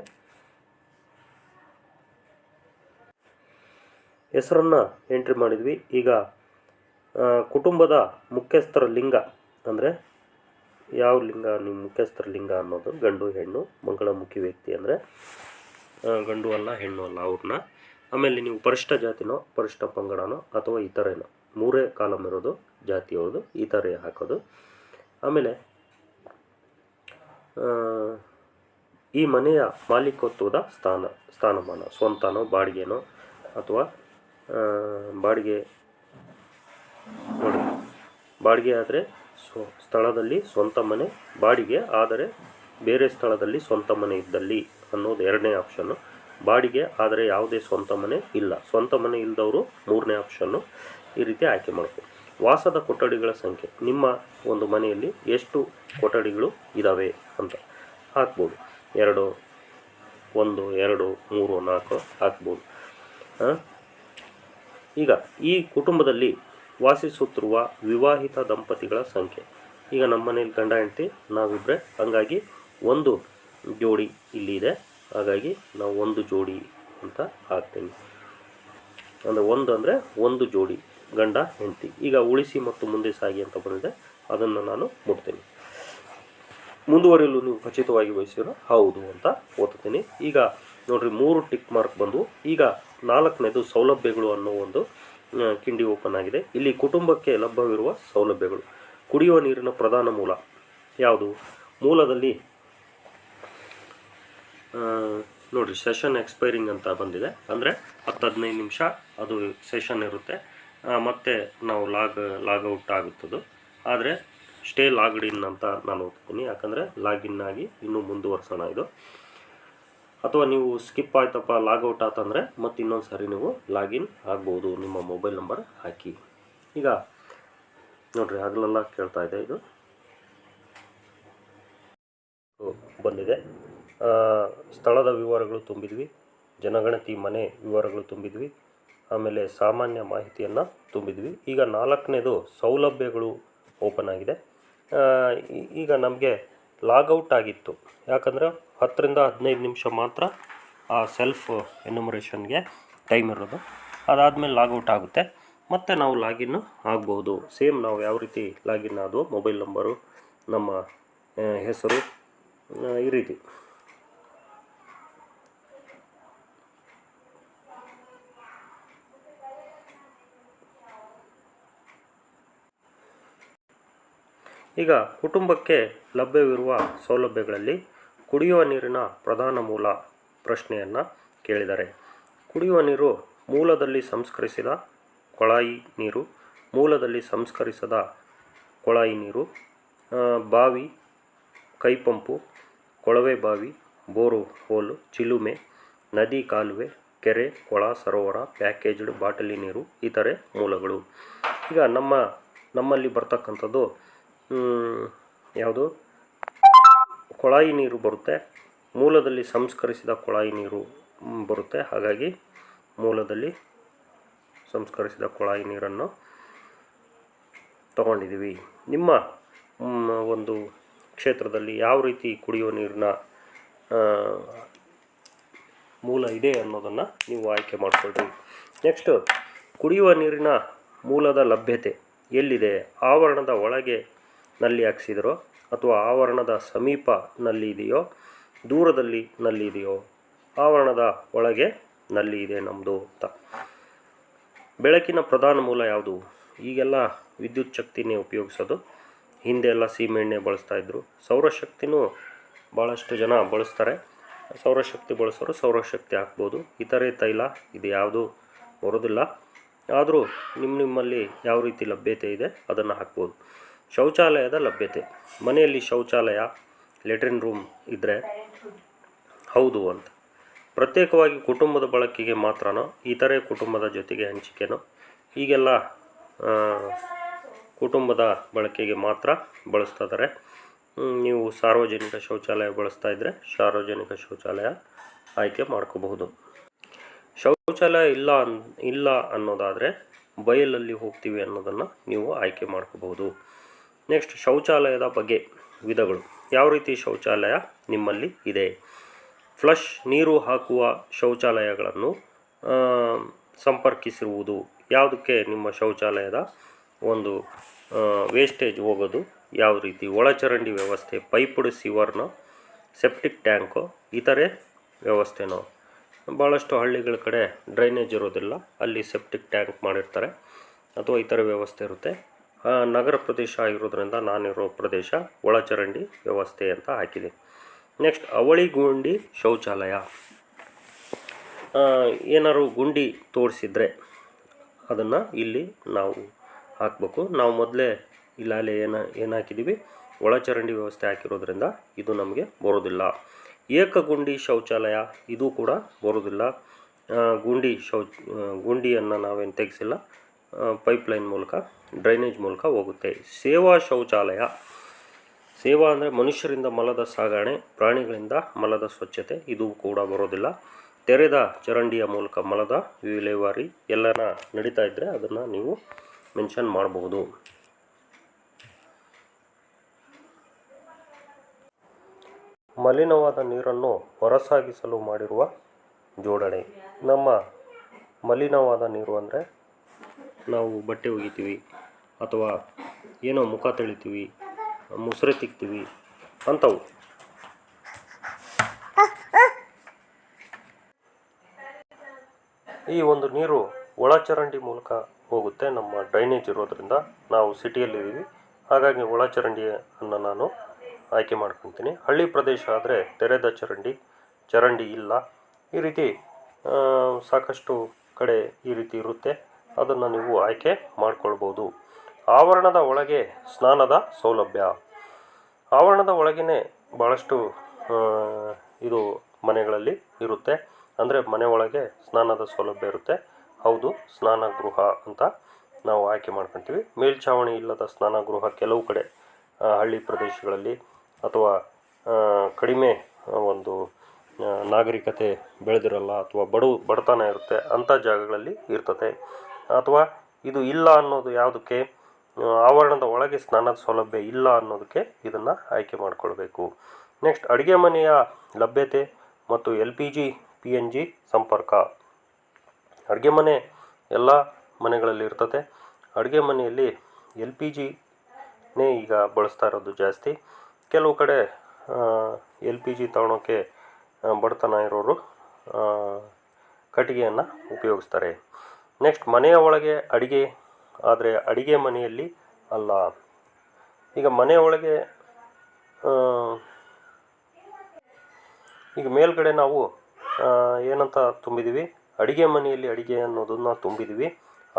ಹೆಸರನ್ನು ಎಂಟ್ರಿ ಮಾಡಿದ್ವಿ. ಈಗ ಕುಟುಂಬದ ಮುಖ್ಯಸ್ಥರ ಲಿಂಗ, ಅಂದರೆ ಯಾವ ಲಿಂಗ ನಿಮ್ಮ ಮುಖ್ಯಸ್ಥರ ಲಿಂಗ ಅನ್ನೋದು, ಗಂಡು ಹೆಣ್ಣು, ಮಂಗಳಮುಖಿ ವ್ಯಕ್ತಿ ಅಂದರೆ ಗಂಡು ಅಲ್ಲ ಹೆಣ್ಣು ಅಲ್ಲ ಅವ್ರನ್ನ. ಆಮೇಲೆ ನೀವು ಪರಿಶಿಷ್ಟ ಜಾತಿನೋ ಪರಿಶಿಷ್ಟ ಪಂಗಡನೋ ಅಥವಾ ಇತರೆನೋ, 3 ಕಾಲಮ್ ಇರೋದು ಜಾತಿಯವ್ರದ್ದು, ಇತರೆ ಹಾಕೋದು. ಆಮೇಲೆ ಈ ಮನೆಯ ಮಾಲೀಕತ್ವದ ಸ್ಥಾನಮಾನ, ಸ್ವಂತನೋ ಬಾಡಿಗೆನೋ ಅಥವಾ ಬಾಡಿಗೆ ಆದರೆ ಸ್ಥಳದಲ್ಲಿ ಸ್ವಂತ ಮನೆ, ಬಾಡಿಗೆ ಆದರೆ ಬೇರೆ ಸ್ಥಳದಲ್ಲಿ ಸ್ವಂತ ಮನೆ ಇದ್ದಲ್ಲಿ ಅನ್ನೋದು 2ನೇ ಆಪ್ಷನ್ನು. ಬಾಡಿಗೆ ಆದರೆ ಯಾವುದೇ ಸ್ವಂತ ಮನೆ ಇಲ್ಲ, ಸ್ವಂತ ಮನೆ ಇಲ್ಲದವರು 3ನೇ ಆಪ್ಷನ್ನು. ಈ ರೀತಿ ಆಯ್ಕೆ ಮಾಡಬೇಕು. ವಾಸದ ಕೊಠಡಿಗಳ ಸಂಖ್ಯೆ, ನಿಮ್ಮ ಒಂದು ಮನೆಯಲ್ಲಿ ಎಷ್ಟು ಕೊಠಡಿಗಳು ಇದ್ದಾವೆ ಅಂತ ಹಾಕ್ಬೋದು. 2, 1, 2, 3, 4 ಹಾಕ್ಬೋದು. ಈಗ ಈ ಕುಟುಂಬದಲ್ಲಿ ವಾಸಿಸುತ್ತಿರುವ ವಿವಾಹಿತ ದಂಪತಿಗಳ ಸಂಖ್ಯೆ. ಈಗ ನಮ್ಮ ಮನೇಲಿ ಗಂಡ ಹೆಂಡತಿ ನಾವಿಬ್ಬರೇ, ಹಾಗಾಗಿ 1 ಜೋಡಿ ಇಲ್ಲಿ ಇದೆ, ಹಾಗಾಗಿ ನಾವು 1 ಜೋಡಿ ಅಂತ ಹಾಕ್ತೀನಿ. ಅಂದರೆ 1 ಅಂದರೆ 1 ಜೋಡಿ ಗಂಡ ಹೆಂಡತಿ. ಈಗ ಉಳಿಸಿ ಮತ್ತು ಮುಂದೆ ಸಾಗಿ ಅಂತ ಬಂದಿದೆ, ಅದನ್ನು ನಾನು ಮುಟ್ತೀನಿ. ಮುಂದುವರಿಯಲು ನೀವು ಖಚಿತವಾಗಿ ಬಯಸಿರೋ ಹೌದು ಅಂತ ಓದ್ತೀನಿ. ಈಗ ನೋಡಿರಿ 3 ಟಿಕ್ ಮಾರ್ಕ್ ಬಂದು. ಈಗ 4ನೇದು ಸೌಲಭ್ಯಗಳು ಅನ್ನೋ ಒಂದು ಕಿಂಡಿ ಓಪನ್ ಆಗಿದೆ. ಇಲ್ಲಿ ಕುಟುಂಬಕ್ಕೆ ಲಭ್ಯವಿರುವ ಸೌಲಭ್ಯಗಳು. ಕುಡಿಯುವ ನೀರಿನ ಪ್ರಧಾನ ಮೂಲ ಯಾವುದು? ಮೂಲದಲ್ಲಿ ನೋಡಿರಿ ಸೆಷನ್ ಎಕ್ಸ್ಪೈರಿಂಗ್ ಅಂತ ಬಂದಿದೆ. ಅಂದರೆ 10-15 ನಿಮಿಷ ಅದು ಸೆಷನ್ ಇರುತ್ತೆ. ಮತ್ತು ನಾವು ಲಾಗೌಟ್ ಆಗುತ್ತದು. ಆದರೆ ಸ್ಟೇ ಲಾಗ್ಡ್ ಇನ್ ಅಂತ ನಾನು ಓದ್ತೀನಿ, ಯಾಕಂದರೆ ಲಾಗಿನ್ ಆಗಿ ಇನ್ನೂ ಮುಂದುವರ್ಸೋಣ ಇದು. ಅಥವಾ ನೀವು ಸ್ಕಿಪ್ ಆಯ್ತಪ್ಪ ಲಾಗೌಟ್ ಆತಂದರೆ ಮತ್ತು ಇನ್ನೊಂದು ಸಾರಿ ನೀವು ಲಾಗಿನ್ ಆಗ್ಬೋದು ನಿಮ್ಮ ಮೊಬೈಲ್ ನಂಬರ್ ಹಾಕಿ. ಈಗ ನೋಡಿರಿ ಹಗಲೆಲ್ಲ ಕೇಳ್ತಾ ಇದೆ, ಇದು ಬಂದಿದೆ. ಸ್ಥಳದ ವಿವರಗಳು ತುಂಬಿದ್ವಿ, ಜನಗಣತಿ ಮನೆ ವಿವರಗಳು ತುಂಬಿದ್ವಿ, ಆಮೇಲೆ ಸಾಮಾನ್ಯ ಮಾಹಿತಿಯನ್ನು ತುಂಬಿದ್ವಿ. ಈಗ 4ನೇದು ಸೌಲಭ್ಯಗಳು ಓಪನ್ ಆಗಿದೆ. ಈಗ ನಮಗೆ ಲಾಗೌಟ್ ಆಗಿತ್ತು, ಯಾಕಂದರೆ 10ರಿಂದ 15 ನಿಮಿಷ ಮಾತ್ರ ಆ ಸೆಲ್ಫ್ ಎನ್ಯುಮರೇಷನ್ಗೆ ಟೈಮ್ ಇರೋದು. ಅದಾದಮೇಲೆ ಲಾಗೌಟ್ ಆಗುತ್ತೆ, ಮತ್ತು ನಾವು ಲಾಗಿನ್ ಆಗ್ಬೋದು. ಸೇಮ್ ನಾವು ಯಾವ ರೀತಿ ಲಾಗಿನ್ ಆದವು, ಮೊಬೈಲ್ ನಂಬರು, ನಮ್ಮ ಹೆಸರು, ಈ ರೀತಿ. ಈಗ ಕುಟುಂಬಕ್ಕೆ ಲಭ್ಯವಿರುವ ಸೌಲಭ್ಯಗಳಲ್ಲಿ ಕುಡಿಯುವ ನೀರಿನ ಪ್ರಧಾನ ಮೂಲ ಪ್ರಶ್ನೆಯನ್ನು ಕೇಳಿದ್ದಾರೆ. ಕುಡಿಯುವ ನೀರು ಮೂಲದಲ್ಲಿ ಸಂಸ್ಕರಿಸಿದ ಕೊಳಾಯಿ ನೀರು, ಮೂಲದಲ್ಲಿ ಸಂಸ್ಕರಿಸದ ಕೊಳಾಯಿ ನೀರು, ಬಾವಿ, ಕೈಪಂಪು, ಕೊಳವೆ ಬಾವಿ, ಬೋರು ಹೋಲು, ಚಿಲುಮೆ, ನದಿ ಕಾಲುವೆ, ಕೆರೆ, ಕೊಳ, ಸರೋವರ, ಪ್ಯಾಕೇಜ್ಡ್ ಬಾಟಲಿ ನೀರು, ಇತರೆ ಮೂಲಗಳು. ಈಗ ನಮ್ಮಲ್ಲಿ ಬರ್ತಕ್ಕಂಥದ್ದು ಯಾವುದು? ಕೊಳಾಯಿ ನೀರು ಬರುತ್ತೆ. ಮೂಲದಲ್ಲಿ ಸಂಸ್ಕರಿಸಿದ ಕೊಳಾಯಿ ನೀರು ಬರುತ್ತೆ. ಹಾಗಾಗಿ ಮೂಲದಲ್ಲಿ ಸಂಸ್ಕರಿಸಿದ ಕೊಳಾಯಿ ನೀರನ್ನು ತಗೊಂಡಿದ್ದೀವಿ. ನಿಮ್ಮ ಒಂದು ಕ್ಷೇತ್ರದಲ್ಲಿ ಯಾವ ರೀತಿ ಕುಡಿಯುವ ನೀರಿನ ಮೂಲ ಇದೆ ಅನ್ನೋದನ್ನು ನೀವು ಆಯ್ಕೆ ಮಾಡಿಕೊಳ್ರಿ. ನೆಕ್ಸ್ಟು, ಕುಡಿಯುವ ನೀರಿನ ಮೂಲದ ಲಭ್ಯತೆ ಎಲ್ಲಿದೆ? ಆವರಣದ ಒಳಗೆ ನಲ್ಲಿ ಹಾಕ್ಸಿದ್ರೋ ಅಥವಾ ಆವರಣದ ಸಮೀಪ ನಲ್ಲಿ ಇದೆಯೋ, ದೂರದಲ್ಲಿ ನಲ್ಲಿ ಇದೆಯೋ? ಆವರಣದ ಒಳಗೆ ನಲ್ಲಿ ಇದೆ ನಮ್ಮದು ಅಂತ. ಬೆಳಕಿನ ಪ್ರಧಾನ ಮೂಲ ಯಾವುದು? ಈಗೆಲ್ಲ ವಿದ್ಯುತ್ ಶಕ್ತಿನೇ ಉಪಯೋಗಿಸೋದು. ಹಿಂದೆ ಎಲ್ಲ ಸೀಮೆಎಣ್ಣೆ ಬಳಸ್ತಾಯಿದ್ರು. ಸೌರಶಕ್ತಿನೂ ಭಾಳಷ್ಟು ಜನ ಬಳಸ್ತಾರೆ. ಸೌರಶಕ್ತಿ ಬಳಸೋರು ಸೌರಶಕ್ತಿ ಹಾಕ್ಬೋದು. ಇತರೆ ತೈಲ ಇದು ಯಾವುದೂ ಬರೋದಿಲ್ಲ. ಆದರೂ ನಿಮ್ಮಲ್ಲಿ ಯಾವ ರೀತಿ ಲಭ್ಯತೆ ಇದೆ ಅದನ್ನು ಹಾಕ್ಬೋದು. ಶೌಚಾಲಯದ ಲಭ್ಯತೆ. ಮನೆಯಲ್ಲಿ ಶೌಚಾಲಯ, ಲೆಟ್ರಿನ್ ರೂಮ್ ಇದ್ದರೆ ಹೌದು ಅಂತ. ಪ್ರತ್ಯೇಕವಾಗಿ ಕುಟುಂಬದ ಬಳಕೆಗೆ ಮಾತ್ರನೋ, ಇತರೆ ಕುಟುಂಬದ ಜೊತೆಗೆ ಹಂಚಿಕೆನೋ? ಈಗೆಲ್ಲ ಕುಟುಂಬದ ಬಳಕೆಗೆ ಮಾತ್ರ ಬಳಸ್ತಾ ಇದ್ದಾರೆ. ನೀವು ಸಾರ್ವಜನಿಕ ಶೌಚಾಲಯ ಬಳಸ್ತಾ ಇದ್ದರೆ ಸಾರ್ವಜನಿಕ ಶೌಚಾಲಯ ಆಯ್ಕೆ ಮಾಡ್ಕೋಬಹುದು. ಶೌಚಾಲಯ ಇಲ್ಲ ಅನ್ನೋದಾದರೆ ಬಯಲಲ್ಲಿ ಹೋಗ್ತೀವಿ ಅನ್ನೋದನ್ನು ನೀವು ಆಯ್ಕೆ ಮಾಡ್ಕೋಬಹುದು. ನೆಕ್ಸ್ಟ್, ಶೌಚಾಲಯದ ಬಗ್ಗೆ ವಿಧಗಳು. ಯಾವ ರೀತಿ ಶೌಚಾಲಯ ನಿಮ್ಮಲ್ಲಿ ಇದೆ? ಫ್ಲಶ್ ನೀರು ಹಾಕುವ ಶೌಚಾಲಯಗಳನ್ನು ಸಂಪರ್ಕಿಸಿರುವುದು. ಯಾವುದಕ್ಕೆ? ನಿಮ್ಮ ಶೌಚಾಲಯದ ಒಂದು ವೇಸ್ಟೇಜ್ ಹೋಗೋದು ಯಾವ ರೀತಿ? ಒಳಚರಂಡಿ ವ್ಯವಸ್ಥೆ, ಪೈಪ್ಡ್ ಸಿವರ್ನೋ, ಸೆಪ್ಟಿಕ್ ಟ್ಯಾಂಕೋ, ಇತರೆ ವ್ಯವಸ್ಥೆನೋ? ಭಾಳಷ್ಟು ಹಳ್ಳಿಗಳ ಕಡೆ ಡ್ರೈನೇಜ್ ಇರೋದಿಲ್ಲ, ಅಲ್ಲಿ ಸೆಪ್ಟಿಕ್ ಟ್ಯಾಂಕ್ ಮಾಡಿರ್ತಾರೆ ಅಥವಾ ಇತರ ವ್ಯವಸ್ಥೆ ಇರುತ್ತೆ. ನಗರ ಪ್ರದೇಶ ಆಗಿರೋದ್ರಿಂದ ನಾನಿರೋ ಪ್ರದೇಶ ಒಳಚರಂಡಿ ವ್ಯವಸ್ಥೆ ಅಂತ ಹಾಕಿದೆ. ನೆಕ್ಸ್ಟ್, ಅವಳಿ ಗುಂಡಿ ಶೌಚಾಲಯ. ಏನಾದ್ರು ಗುಂಡಿ ತೋರಿಸಿದ್ರೆ ಅದನ್ನು ಇಲ್ಲಿ ನಾವು ಹಾಕಬೇಕು. ನಾವು ಮೊದಲೇ ಇಲ್ಲಾಲೆ ಏನು ಹಾಕಿದ್ದೀವಿ? ಒಳಚರಂಡಿ ವ್ಯವಸ್ಥೆ ಹಾಕಿರೋದ್ರಿಂದ ಇದು ನಮಗೆ ಬರೋದಿಲ್ಲ. ಏಕಗುಂಡಿ ಶೌಚಾಲಯ ಇದು ಕೂಡ ಬರೋದಿಲ್ಲ. ಗುಂಡಿಯನ್ನು ನಾವೇನು ತೆಗೆಸಿಲ್ಲ, ಪೈಪ್ಲೈನ್ ಮೂಲಕ ಡ್ರೈನೇಜ್ ಮೂಲಕ ಹೋಗುತ್ತೆ. ಸೇವಾ ಶೌಚಾಲಯ. ಸೇವಾ ಅಂದರೆ ಮನುಷ್ಯರಿಂದ ಮಲದ ಸಾಗಣೆ, ಪ್ರಾಣಿಗಳಿಂದ ಮಲದ ಸ್ವಚ್ಛತೆ, ಇದು ಕೂಡ ಬರೋದಿಲ್ಲ. ತೆರೆದ ಚರಂಡಿಯ ಮೂಲಕ ಮಲದ ವಿಲೇವಾರಿ ಎಲ್ಲನ ನಡೀತಾ ಇದ್ದರೆ ಅದನ್ನು ನೀವು ಮೆನ್ಷನ್ ಮಾಡಬಹುದು. ಮಲಿನವಾದ ನೀರನ್ನು ಹೊರಸಾಗಿಸಲು ಮಾಡಿರುವ ಜೋಡಣೆ. ನಮ್ಮ ಮಲಿನವಾದ ನೀರು ಅಂದರೆ ನಾವು ಬಟ್ಟೆ ಒಗಿತೀವಿ ಅಥವಾ ಏನೋ ಮುಖ ತೊಳಿತೀವಿ, ಮುಸುರೆ ತಿಕ್ತೀವಿ, ಅಂಥವು. ಈ ಒಂದು ನೀರು ಒಳಚರಂಡಿ ಮೂಲಕ ಹೋಗುತ್ತೆ. ನಮ್ಮ ಡ್ರೈನೇಜ್ ಇರೋದ್ರಿಂದ ನಾವು ಸಿಟಿಯಲ್ಲಿದ್ದೀವಿ, ಹಾಗಾಗಿ ಒಳಚರಂಡಿಯನ್ನು ನಾನು ಆಯ್ಕೆ ಮಾಡ್ಕೊತೀನಿ. ಹಳ್ಳಿ ಪ್ರದೇಶ ಆದರೆ ತೆರೆದ ಚರಂಡಿ ಇಲ್ಲ. ಈ ರೀತಿ ಸಾಕಷ್ಟು ಕಡೆ ಈ ರೀತಿ ಇರುತ್ತೆ, ಅದನ್ನು ನೀವು ಆಯ್ಕೆ ಮಾಡ್ಕೊಳ್ಬೋದು. ಆವರಣದ ಒಳಗೆ ಸ್ನಾನದ ಸೌಲಭ್ಯ. ಆವರಣದ ಒಳಗೇ ಭಾಳಷ್ಟು ಇದು ಮನೆಗಳಲ್ಲಿ ಇರುತ್ತೆ, ಅಂದರೆ ಮನೆ ಒಳಗೆ ಸ್ನಾನದ ಸೌಲಭ್ಯ ಇರುತ್ತೆ. ಹೌದು, ಸ್ನಾನಗೃಹ ಅಂತ ನಾವು ಆಯ್ಕೆ ಮಾಡ್ಕೊತೀವಿ. ಮೇಲ್ಛಾವಣಿ ಇಲ್ಲದ ಸ್ನಾನಗೃಹ ಕೆಲವು ಕಡೆ ಹಳ್ಳಿ ಪ್ರದೇಶಗಳಲ್ಲಿ ಅಥವಾ ಕಡಿಮೆ ಒಂದು ನಾಗರಿಕತೆ ಬೆಳೆದಿರಲ್ಲ ಅಥವಾ ಬಡತನ ಇರುತ್ತೆ, ಅಂಥ ಜಾಗಗಳಲ್ಲಿ ಇರ್ತದೆ. ಅಥವಾ ಇದು ಇಲ್ಲ ಅನ್ನೋದು ಯಾವುದಕ್ಕೆ, ಆವರಣದ ಒಳಗೆ ಸ್ನಾನದ ಸೌಲಭ್ಯ ಇಲ್ಲ ಅನ್ನೋದಕ್ಕೆ ಇದನ್ನು ಆಯ್ಕೆ ಮಾಡಿಕೊಳ್ಬೇಕು. ನೆಕ್ಸ್ಟ್, ಅಡುಗೆ ಮನೆಯ ಲಭ್ಯತೆ ಮತ್ತು LPG PNG ಸಂಪರ್ಕ. ಅಡುಗೆ ಮನೆ ಎಲ್ಲ ಮನೆಗಳಲ್ಲಿ ಇರ್ತದೆ. ಅಡುಗೆ ಮನೆಯಲ್ಲಿ LPGನೇ ಈಗ ಬಳಸ್ತಾ ಇರೋದು ಜಾಸ್ತಿ. ಕೆಲವು ಕಡೆ LPG ತಗೊಳೋಕ್ಕೆ ಬಡತನ ಇರೋರು ಕಟ್ಟಿಗೆಯನ್ನು ಉಪಯೋಗಿಸ್ತಾರೆ. ನೆಕ್ಸ್ಟ್, ಮನೆಯ ಒಳಗೆ ಅಡಿಗೆ ಆದರೆ ಅಡಿಗೆ ಮನೆಯಲ್ಲಿ ಅಲ್ಲ. ಈಗ ಮನೆಯ ಒಳಗೆ ಈಗ ಮೇಲ್ಗಡೆ ನಾವು ಏನಂತ ತುಂಬಿದ್ದೀವಿ, ಅಡಿಗೆ ಮನೆಯಲ್ಲಿ ಅಡಿಗೆ ಅನ್ನೋದನ್ನು ತುಂಬಿದ್ದೀವಿ.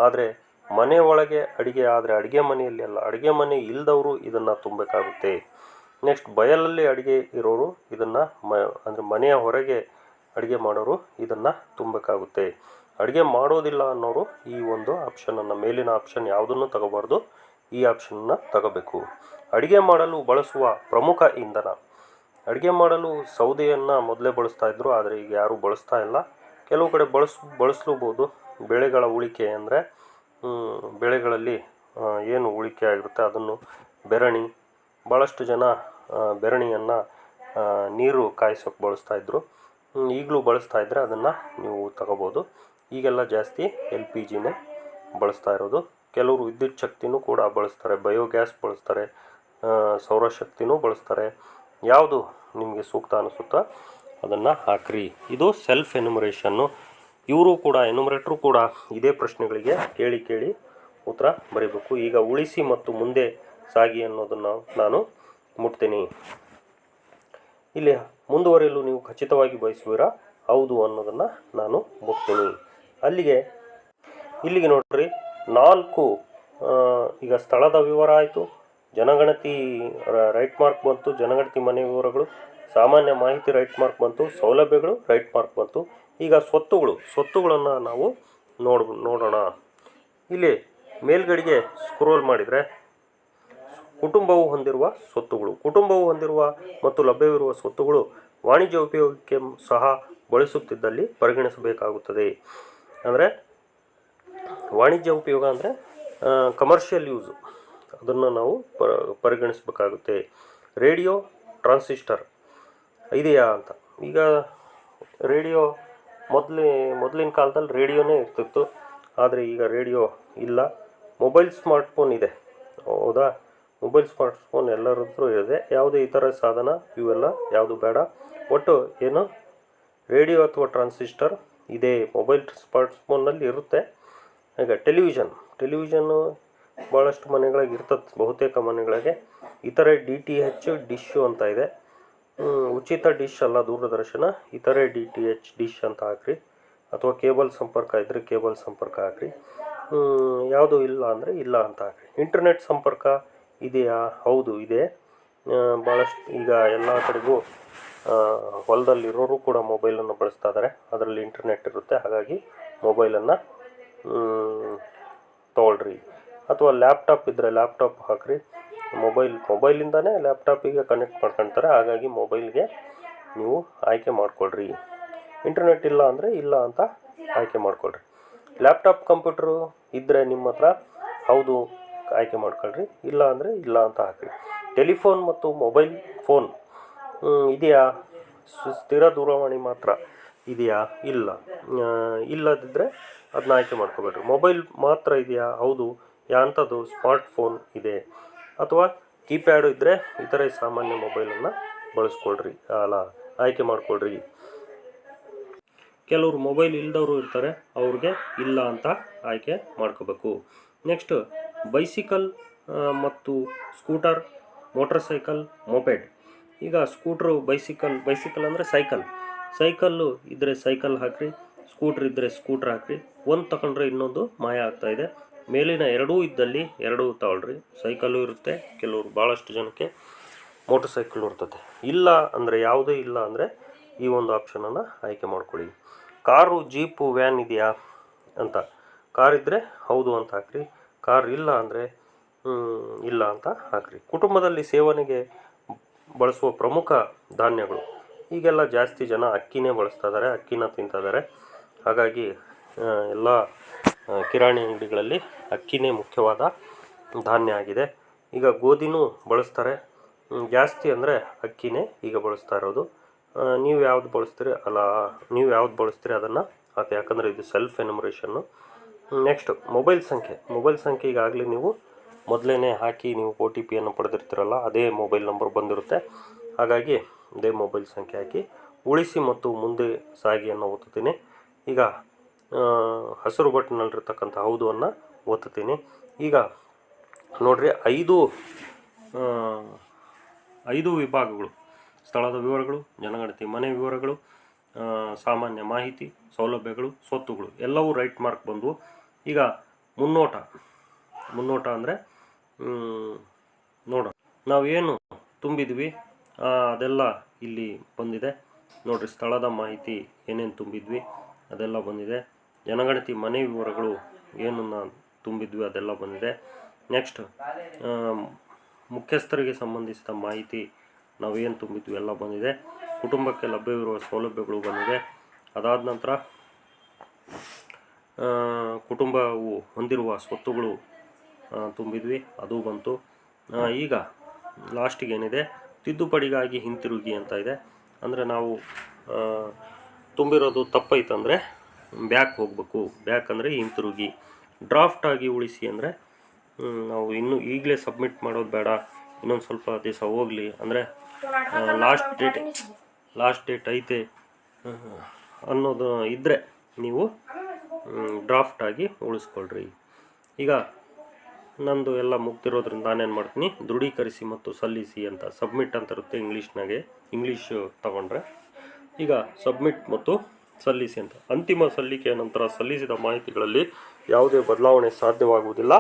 ಆದರೆ ಮನೆ ಒಳಗೆ ಅಡಿಗೆ ಆದರೆ ಅಡುಗೆ ಮನೆಯಲ್ಲಿ ಅಲ್ಲ, ಅಡುಗೆ ಮನೆ ಇಲ್ಲದವರು ಇದನ್ನು ತುಂಬಬೇಕಾಗುತ್ತೆ. ನೆಕ್ಸ್ಟ್, ಬಯಲಲ್ಲಿ ಅಡುಗೆ ಇರೋರು ಇದನ್ನು ಅಂದರೆ ಮನೆಯ ಹೊರಗೆ ಅಡುಗೆ ಮಾಡೋರು ಇದನ್ನು ತುಂಬಬೇಕಾಗುತ್ತೆ. ಅಡುಗೆ ಮಾಡೋದಿಲ್ಲ ಅನ್ನೋರು ಈ ಒಂದು ಆಪ್ಷನನ್ನು, ಮೇಲಿನ ಆಪ್ಷನ್ ಯಾವುದನ್ನು ತಗೋಬಾರ್ದು, ಈ ಆಪ್ಷನ್ನ ತಗೋಬೇಕು. ಅಡುಗೆ ಮಾಡಲು ಬಳಸುವ ಪ್ರಮುಖ ಇಂಧನ. ಅಡುಗೆ ಮಾಡಲು ಸೌದೆಯನ್ನು ಮೊದಲೇ ಬಳಸ್ತಾ ಇದ್ದರು, ಆದರೆ ಈಗ ಯಾರೂ ಬಳಸ್ತಾ ಇಲ್ಲ. ಕೆಲವು ಕಡೆ ಬಳಸ್ಲೂಬೋದು. ಬೆಳೆಗಳ ಉಳಿಕೆ ಅಂದರೆ ಬೆಳೆಗಳಲ್ಲಿ ಏನು ಉಳಿಕೆ ಆಗಿರುತ್ತೆ ಅದನ್ನು ಬೆರಣಿ, ಭಾಳಷ್ಟು ಜನ ಬೆರಣಿಯನ್ನು ನೀರು ಕಾಯಿಸೋಕೆ ಬಳಸ್ತಾಯಿದ್ರು. ಈಗಲೂ ಬಳಸ್ತಾ ಇದ್ದರೆ ಅದನ್ನು ನೀವು ತಗೋಬೋದು. ಈಗೆಲ್ಲ ಜಾಸ್ತಿ LPGನೇ ಬಳಸ್ತಾ ಇರೋದು. ಕೆಲವರು ವಿದ್ಯುತ್ ಶಕ್ತಿನೂ ಕೂಡ ಬಳಸ್ತಾರೆ, ಬಯೋಗ್ಯಾಸ್ ಬಳಸ್ತಾರೆ, ಸೌರಶಕ್ತಿನೂ ಬಳಸ್ತಾರೆ. ಯಾವುದು ನಿಮಗೆ ಸೂಕ್ತ ಅನಿಸುತ್ತೋ ಅದನ್ನು ಹಾಕ್ರಿ. ಇದು ಸೆಲ್ಫ್ ಎನ್ಯುಮರೇಷನ್ನು. ಇವರು ಕೂಡ ಎನ್ಯುಮರೇಟ್ರು ಕೂಡ ಇದೇ ಪ್ರಶ್ನೆಗಳಿಗೆ ಕೇಳಿ ಉತ್ತರ ಬರೀಬೇಕು. ಈಗ ಉಳಿಸಿ ಮತ್ತು ಮುಂದೆ ಸಾಗಿ ಅನ್ನೋದನ್ನು ನಾನು ಮುಟ್ತೀನಿ. ಇಲ್ಲಿ ಮುಂದುವರಿಯಲು ನೀವು ಖಚಿತವಾಗಿ ಬಯಸುವಿರಾ? ಹೌದು ಅನ್ನೋದನ್ನು ನಾನು ಮುಟ್ತೀನಿ. ಇಲ್ಲಿಗೆ ನೋಡ್ರಿ, 4 ಈಗ ಸ್ಥಳದ ವಿವರ ಆಯಿತು, ಜನಗಣತಿ ರೈಟ್ ಮಾರ್ಕ್ ಬಂತು, ಜನಗಣತಿ ಮನೆ ವಿವರಗಳು, ಸಾಮಾನ್ಯ ಮಾಹಿತಿ ರೈಟ್ ಮಾರ್ಕ್ ಬಂತು, ಸೌಲಭ್ಯಗಳು ರೈಟ್ ಮಾರ್ಕ್ ಬಂತು. ಈಗ ಸ್ವತ್ತುಗಳನ್ನು ನಾವು ನೋಡೋಣ. ಇಲ್ಲಿ ಮೇಲ್ಗಡೆಗೆ ಸ್ಕ್ರೋಲ್ ಮಾಡಿದರೆ ಕುಟುಂಬವು ಹೊಂದಿರುವ ಮತ್ತು ಲಭ್ಯವಿರುವ ಸ್ವತ್ತುಗಳು ವಾಣಿಜ್ಯ ಉಪಯೋಗಕ್ಕೆ ಸಹ ಬಳಸುತ್ತಿದ್ದಲ್ಲಿ ಪರಿಗಣಿಸಬೇಕಾಗುತ್ತದೆ. ಅಂದರೆ ವಾಣಿಜ್ಯ ಉಪಯೋಗ ಅಂದರೆ ಕಮರ್ಷಿಯಲ್ ಯೂಸು, ಅದನ್ನು ನಾವು ಪರಿಗಣಿಸಬೇಕಾಗುತ್ತೆ. ರೇಡಿಯೋ ಟ್ರಾನ್ಸಿಸ್ಟರ್ ಇದೆಯಾ ಅಂತ. ಈಗ ರೇಡಿಯೋ ಮೊದಲಿನ ಕಾಲದಲ್ಲಿ ರೇಡಿಯೋನೇ ಇರ್ತಿತ್ತು, ಆದರೆ ಈಗ ರೇಡಿಯೋ ಇಲ್ಲ. ಮೊಬೈಲ್ ಸ್ಮಾರ್ಟ್ಫೋನ್ ಇದೆ, ಹೌದಾ? ಮೊಬೈಲ್ ಸ್ಮಾರ್ಟ್ಫೋನ್ ಎಲ್ಲರ ಹತ್ರ ಇದೆ. ಯಾವುದೇ ಇತರ ಸಾಧನ ಇವೆಲ್ಲ ಯಾವುದು ಬೇಡ. ಒಟ್ಟು ಏನು, ರೇಡಿಯೋ ಅಥವಾ ಟ್ರಾನ್ಸಿಸ್ಟರ್ ಇದೆ, ಮೊಬೈಲ್ ಸ್ಮಾರ್ಟ್ಫೋನ್ನಲ್ಲಿ ಇರುತ್ತೆ. ಈಗ ಟೆಲಿವಿಷನ್ನು ಭಾಳಷ್ಟು ಮನೆಗಳಿಗೆ ಇರ್ತದೆ, ಬಹುತೇಕ ಮನೆಗಳಿಗೆ. ಇತರೆ DTH ಡಿಶ್ಶು ಅಂತ ಇದೆ. ಉಚಿತ ಡಿಶ್ ಅಲ್ಲ ದೂರದರ್ಶನ, ಇತರೆ DTH ಡಿಶ್ ಅಂತ ಹಾಕ್ರಿ. ಅಥವಾ ಕೇಬಲ್ ಸಂಪರ್ಕ ಇದ್ದರೆ ಕೇಬಲ್ ಸಂಪರ್ಕ ಹಾಕ್ರಿ. ಯಾವುದು ಇಲ್ಲ ಅಂದರೆ ಇಲ್ಲ ಅಂತ ಹಾಕ್ರಿ. ಇಂಟರ್ನೆಟ್ ಸಂಪರ್ಕ ಇದೆಯಾ? ಹೌದು ಇದೆ. ಭಾಳಷ್ಟು ಈಗ ಎಲ್ಲ ಕಡೆಗೂ ಹೊಲದಲ್ಲಿರೋರು ಕೂಡ ಮೊಬೈಲನ್ನು ಬಳಸ್ತಾ ಇದ್ದಾರೆ, ಅದರಲ್ಲಿ ಇಂಟರ್ನೆಟ್ ಇರುತ್ತೆ. ಹಾಗಾಗಿ ಮೊಬೈಲನ್ನು ತೊಗೊಳ್ರಿ. ಅಥವಾ ಲ್ಯಾಪ್ಟಾಪ್ ಇದ್ದರೆ ಲ್ಯಾಪ್ಟಾಪ್ ಹಾಕ್ರಿ. ಮೊಬೈಲಿಂದನೇ ಲ್ಯಾಪ್ಟಾಪಿಗೆ ಕನೆಕ್ಟ್ ಮಾಡ್ಕೊಳ್ತಾರೆ, ಹಾಗಾಗಿ ಮೊಬೈಲ್ಗೆ ನೀವು ಆಯ್ಕೆ ಮಾಡಿಕೊಳ್ರಿ. ಇಂಟರ್ನೆಟ್ ಇಲ್ಲ ಅಂದರೆ ಇಲ್ಲ ಅಂತ ಆಯ್ಕೆ ಮಾಡಿಕೊಳ್ರಿ. ಲ್ಯಾಪ್ಟಾಪ್ ಕಂಪ್ಯೂಟ್ರು ಇದ್ದರೆ ನಿಮ್ಮ ಹತ್ರ ಹೌದು ಆಯ್ಕೆ ಮಾಡ್ಕೊಳ್ರಿ, ಇಲ್ಲ ಅಂದರೆ ಇಲ್ಲ ಅಂತ ಹಾಕ್ರಿ. ಟೆಲಿಫೋನ್ ಮತ್ತು ಮೊಬೈಲ್ ಫೋನ್ ಇದೆಯಾ? ಸ್ಥಿರ ದೂರವಾಣಿ ಮಾತ್ರ ಇದೆಯಾ? ಇಲ್ಲದಿದ್ದರೆ ಅದನ್ನ ಆಯ್ಕೆ ಮಾಡ್ಕೋಬೇಡ್ರಿ. ಮೊಬೈಲ್ ಮಾತ್ರ ಇದೆಯಾ? ಹೌದು. ಅಂಥದ್ದು ಸ್ಮಾರ್ಟ್ಫೋನ್ ಇದೆ. ಅಥವಾ ಕೀಪ್ಯಾಡು ಇದ್ದರೆ ಇತರೆ ಸಾಮಾನ್ಯ ಮೊಬೈಲನ್ನು ಬಳಸ್ಕೊಳ್ರಿ, ಆಯ್ಕೆ ಮಾಡಿಕೊಳ್ರಿ. ಕೆಲವರು ಮೊಬೈಲ್ ಇಲ್ಲದವರು ಇರ್ತಾರೆ, ಅವ್ರಿಗೆ ಇಲ್ಲ ಅಂತ ಆಯ್ಕೆ ಮಾಡ್ಕೋಬೇಕು. ನೆಕ್ಸ್ಟ್ ಬೈಸಿಕಲ್ ಮತ್ತು ಸ್ಕೂಟರ್, ಮೋಟರ್ ಸೈಕಲ್, ಮೊಪೆಡ್. ಈಗ ಸ್ಕೂಟ್ರು, ಬೈಸಿಕಲ್ ಅಂದರೆ ಸೈಕಲ್ಲು ಇದ್ದರೆ ಸೈಕಲ್ ಹಾಕಿರಿ, ಸ್ಕೂಟ್ರ್ ಇದ್ದರೆ ಸ್ಕೂಟ್ರ್ ಹಾಕಿರಿ. ಒಂದು ತಗೊಂಡ್ರೆ ಇನ್ನೊಂದು ಮಾಯ ಆಗ್ತಾಯಿದೆ. ಮೇಲಿನ ಎರಡೂ ಇದ್ದಲ್ಲಿ ಎರಡೂ ತಗೊಳ್ರಿ. ಸೈಕಲ್ಲು ಇರುತ್ತೆ, ಕೆಲವರು ಭಾಳಷ್ಟು ಜನಕ್ಕೆ ಮೋಟರ್ ಸೈಕಲ್ ಇರ್ತದೆ. ಇಲ್ಲ ಅಂದರೆ ಯಾವುದೇ ಇಲ್ಲ ಅಂದರೆ ಈ ಒಂದು ಆಪ್ಷನನ್ನು ಆಯ್ಕೆ ಮಾಡ್ಕೊಳ್ಳಿ. ಕಾರು, ಜೀಪು, ವ್ಯಾನ್ ಇದೆಯಾ ಅಂತ. ಕಾರ್ ಇದ್ದರೆ ಹೌದು ಅಂತ ಹಾಕ್ರಿ, ಕಾರ್ ಇಲ್ಲ ಅಂದರೆ ಇಲ್ಲ ಅಂತ ಹಾಕ್ರಿ. ಕುಟುಂಬದಲ್ಲಿ ಸೇವನೆಗೆ ಬಳಸುವ ಪ್ರಮುಖ ಧಾನ್ಯಗಳು. ಈಗೆಲ್ಲ ಜಾಸ್ತಿ ಜನ ಅಕ್ಕಿನೇ ಬಳಸ್ತಾ ಇದ್ದಾರೆ, ಅಕ್ಕಿನ ತಿಂತಿದ್ದಾರೆ. ಹಾಗಾಗಿ ಎಲ್ಲ ಕಿರಾಣಿ ಅಂಗಡಿಗಳಲ್ಲಿ ಅಕ್ಕಿನೇ ಮುಖ್ಯವಾದ ಧಾನ್ಯ ಆಗಿದೆ. ಈಗ ಗೋಧಿನೂ ಬಳಸ್ತಾರೆ, ಜಾಸ್ತಿ ಅಂದರೆ ಅಕ್ಕಿನೇ ಈಗ ಬಳಸ್ತಾ ಇರೋದು. ನೀವು ಯಾವ್ದು ಬಳಸ್ತೀರಿ ಅದನ್ನು ಹಾಕಿ, ಯಾಕಂದರೆ ಇದು ಸೆಲ್ಫ್ ಎನ್ಯುಮರೇಷನ್ನು. ನೆಕ್ಸ್ಟ್ ಮೊಬೈಲ್ ಸಂಖ್ಯೆ ಈಗಾಗಲೇ ನೀವು ಮೊದಲೇ ಹಾಕಿ ನೀವು OTPಯನ್ನು ಪಡೆದಿರ್ತೀರಲ್ಲ, ಅದೇ ಮೊಬೈಲ್ ನಂಬರ್ ಬಂದಿರುತ್ತೆ. ಹಾಗಾಗಿ ಅದೇ ಮೊಬೈಲ್ ಸಂಖ್ಯೆ ಹಾಕಿ ಉಳಿಸಿ ಮತ್ತು ಮುಂದೆ ಸಾಗಿಯನ್ನು ಒತ್ತುತ್ತೀನಿ. ಈಗ ಹಸಿರು ಬಟನ್ನಲ್ಲಿರ್ತಕ್ಕಂಥ ಹೌದನ್ನು ಒತ್ತುತ್ತೀನಿ. ಈಗ ನೋಡಿರಿ, 5 ವಿಭಾಗಗಳು: ಸ್ಥಳದ ವಿವರಗಳು, ಜನಗಣತಿ ಮನೆ ವಿವರಗಳು, ಸಾಮಾನ್ಯ ಮಾಹಿತಿ, ಸೌಲಭ್ಯಗಳು, ಸ್ವತ್ತುಗಳು ಎಲ್ಲವೂ ರೈಟ್ ಮಾರ್ಕ್ ಬಂದವು. ಈಗ ಮುನ್ನೋಟ ಅಂದರೆ ನೋಡೋಣ, ನಾವೇನು ತುಂಬಿದ್ವಿ ಅದೆಲ್ಲ ಇಲ್ಲಿ ಬಂದಿದೆ. ನೋಡಿರಿ, ಸ್ಥಳದ ಮಾಹಿತಿ ಏನೇನು ತುಂಬಿದ್ವಿ ಅದೆಲ್ಲ ಬಂದಿದೆ. ಜನಗಣತಿ ಮನೆ ವಿವರಗಳು ಏನನ್ನು ತುಂಬಿದ್ವಿ ಅದೆಲ್ಲ ಬಂದಿದೆ. ನೆಕ್ಸ್ಟ್ ಮುಖ್ಯಸ್ಥರಿಗೆ ಸಂಬಂಧಿಸಿದ ಮಾಹಿತಿ ನಾವೇನು ತುಂಬಿದ್ವಿ ಎಲ್ಲ ಬಂದಿದೆ. ಕುಟುಂಬಕ್ಕೆ ಲಭ್ಯವಿರುವ ಸೌಲಭ್ಯಗಳು ಬಂದಿದೆ. ಅದಾದ ನಂತರ ಕುಟುಂಬವು ಹೊಂದಿರುವ ಸ್ವತ್ತುಗಳು ತುಂಬಿದ್ವಿ, ಅದು ಬಂತು. ಈಗ ಲಾಸ್ಟಿಗೆ ಏನಿದೆ, ತಿದ್ದುಪಡಿಗಾಗಿ ಹಿಂತಿರುಗಿ ಅಂತ ಇದೆ. ಅಂದರೆ ನಾವು ತುಂಬಿರೋದು ತಪ್ಪೈತಂದರೆ ಬ್ಯಾಕ್ ಹೋಗಬೇಕು. ಬ್ಯಾಕ್ ಅಂದರೆ ಹಿಂತಿರುಗಿ. ಡ್ರಾಫ್ಟ್ ಆಗಿ ಉಳಿಸಿ ಅಂದರೆ ನಾವು ಇನ್ನೂ ಈಗಲೇ ಸಬ್ಮಿಟ್ ಮಾಡೋದು ಬೇಡ, ಇನ್ನೊಂದು ಸ್ವಲ್ಪ ದಿವಸ ಹೋಗಲಿ ಅಂದರೆ ಲಾಸ್ಟ್ ಡೇಟ್ ಐತೆ ಅನ್ನೋದು ಇದ್ದರೆ ನೀವು ಡ್ರಾಫ್ಟ್ ಆಗಿ ಉಳಿಸ್ಕೊಳ್ರಿ. ಈಗ ನಂದು ಎಲ್ಲ ಮುಗ್ದಿರೋದ್ರಿಂದ ನಾನೇನು ಮಾಡ್ತೀನಿ, ದೃಢೀಕರಿಸಿ ಮತ್ತು ಸಲ್ಲಿಸಿ ಅಂತ ಸಬ್ಮಿಟ್ ಅಂತ ಇರುತ್ತೆ ಇಂಗ್ಲೀಷ್ ತಗೊಂಡ್ರೆ. ಈಗ ಸಬ್ಮಿಟ್ ಮತ್ತು ಸಲ್ಲಿಸಿ ಅಂತ. ಅಂತಿಮ ಸಲ್ಲಿಕೆಯ ನಂತರ ಸಲ್ಲಿಸಿದ ಮಾಹಿತಿಗಳಲ್ಲಿ ಯಾವುದೇ ಬದಲಾವಣೆ ಸಾಧ್ಯವಾಗುವುದಿಲ್ಲ.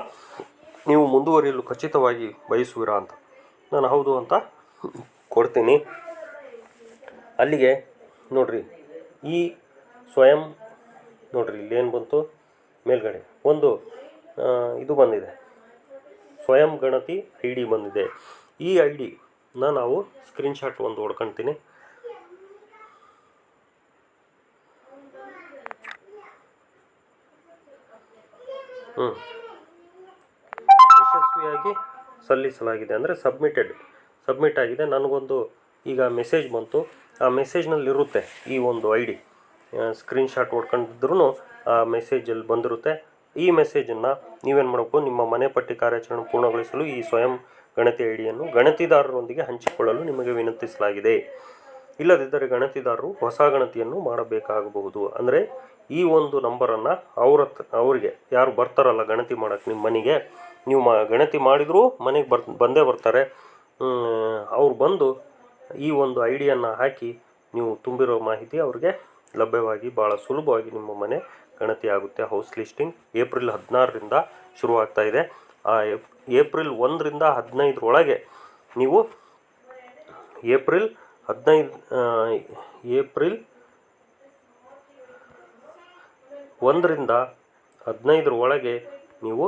ನೀವು ಮುಂದುವರಿಯಲು ಖಚಿತವಾಗಿ ಬಯಸುವಿರಾ ಅಂತ ನಾನು ಹೌದು ಅಂತ ಕೊಡ್ತೀನಿ. ಅಲ್ಲಿಗೆ ನೋಡಿರಿ, ಈ ಸ್ವಯಂ ನೋಡಿರಿ ಇಲ್ಲೇನು ಬಂತು, ಮೇಲ್ಗಡೆ ಒಂದು ಇದು ಬಂದಿದೆ, ಸ್ವಯಂ ಗಣತಿ ID ಬಂದಿದೆ. ಈ ID-ನ ನಾವು ಸ್ಕ್ರೀನ್ಶಾಟ್ ಒಂದು ಹೊಡ್ಕೊಳ್ತೀನಿ. ಯಶಸ್ವಿಯಾಗಿ ಸಲ್ಲಿಸಲಾಗಿದೆ ಅಂದರೆ ಸಬ್ಮಿಟ್ ಆಗಿದೆ. ನನಗೊಂದು ಈಗ ಮೆಸೇಜ್ ಬಂತು. ಆ ಮೆಸೇಜ್ನಲ್ಲಿರುತ್ತೆ ಈ ಒಂದು ID. ಸ್ಕ್ರೀನ್ಶಾಟ್ ಹೊಡ್ಕೊಂಡಿದ್ರೂ ಆ ಮೆಸೇಜಲ್ಲಿ ಬಂದಿರುತ್ತೆ. ಈ ಮೆಸೇಜನ್ನು ನೀವೇನು ಮಾಡಬೇಕು, ನಿಮ್ಮ ಮನೆ ಪಟ್ಟಿ ಕಾರ್ಯಾಚರಣೆ ಪೂರ್ಣಗೊಳಿಸಲು ಈ ಸ್ವಯಂ ಗಣತಿ ID-ಯನ್ನು ಗಣತಿದಾರರೊಂದಿಗೆ ಹಂಚಿಕೊಳ್ಳಲು ನಿಮಗೆ ವಿನಂತಿಸಲಾಗಿದೆ. ಇಲ್ಲದಿದ್ದರೆ ಗಣತಿದಾರರು ಹೊಸ ಗಣತಿಯನ್ನು ಮಾಡಬೇಕಾಗಬಹುದು. ಅಂದರೆ ಈ ಒಂದು ನಂಬರನ್ನು ಅವರಿಗೆ ಯಾರು ಬರ್ತಾರಲ್ಲ ಗಣತಿ ಮಾಡೋಕ್ಕೆ ನಿಮ್ಮ ಮನೆಗೆ, ನೀವು ಗಣತಿ ಮಾಡಿದರೂ ಮನೆಗೆ ಬಂದೇ ಬರ್ತಾರೆ. ಅವ್ರು ಬಂದು ಈ ಒಂದು ID-ಯನ್ನು ಹಾಕಿ ನೀವು ತುಂಬಿರೋ ಮಾಹಿತಿ ಅವ್ರಿಗೆ ಲಭ್ಯವಾಗಿ ಭಾಳ ಸುಲಭವಾಗಿ ನಿಮ್ಮ ಮನೆ ಗಣತಿ ಆಗುತ್ತೆ. ಹೌಸ್ ಲಿಸ್ಟಿಂಗ್ ಏಪ್ರಿಲ್ 16ರಿಂದ ಶುರುವಾಗ್ತಾ ಇದೆ. ಏಪ್ರಿಲ್ 1ರಿಂದ 15 ನೀವು ಏಪ್ರಿಲ್ 1ರಿಂದ 15 ನೀವು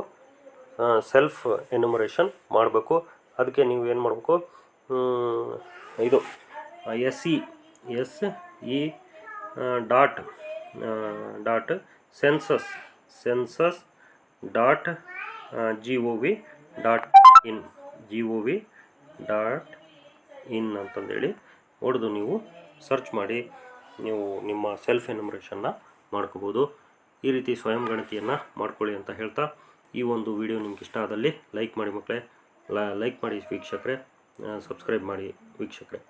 ಸೆಲ್ಫ್ ಎನ್ಯುಮರೇಷನ್ ಮಾಡಬೇಕು. ಅದಕ್ಕೆ ನೀವು ಏನು ಮಾಡಬೇಕು, ಇದು SE ಡಾಟ್ census.gov.in ಅಂತಂದೇಳಿ ಹೊಡೆದು ನೀವು ಸರ್ಚ್ ಮಾಡಿ ನೀವು ನಿಮ್ಮ ಸೆಲ್ಫ್ ಎನ್ಯುಮರೇಷನ್ನ ಮಾಡ್ಕೋಬೋದು. ಈ ರೀತಿ ಸ್ವಯಂ ಗಣತಿಯನ್ನು ಮಾಡ್ಕೊಳ್ಳಿ ಅಂತ ಹೇಳ್ತಾ, ಈ ಒಂದು ವಿಡಿಯೋ ನಿಮ್ಗೆ ಇಷ್ಟ ಆದಲ್ಲಿ ಲೈಕ್ ಮಾಡಿ ಮಕ್ಕಳೇ. ಲೈಕ್ ಮಾಡಿ ವೀಕ್ಷಕರೇ, ಸಬ್ಸ್ಕ್ರೈಬ್ ಮಾಡಿ ವೀಕ್ಷಕರೇ.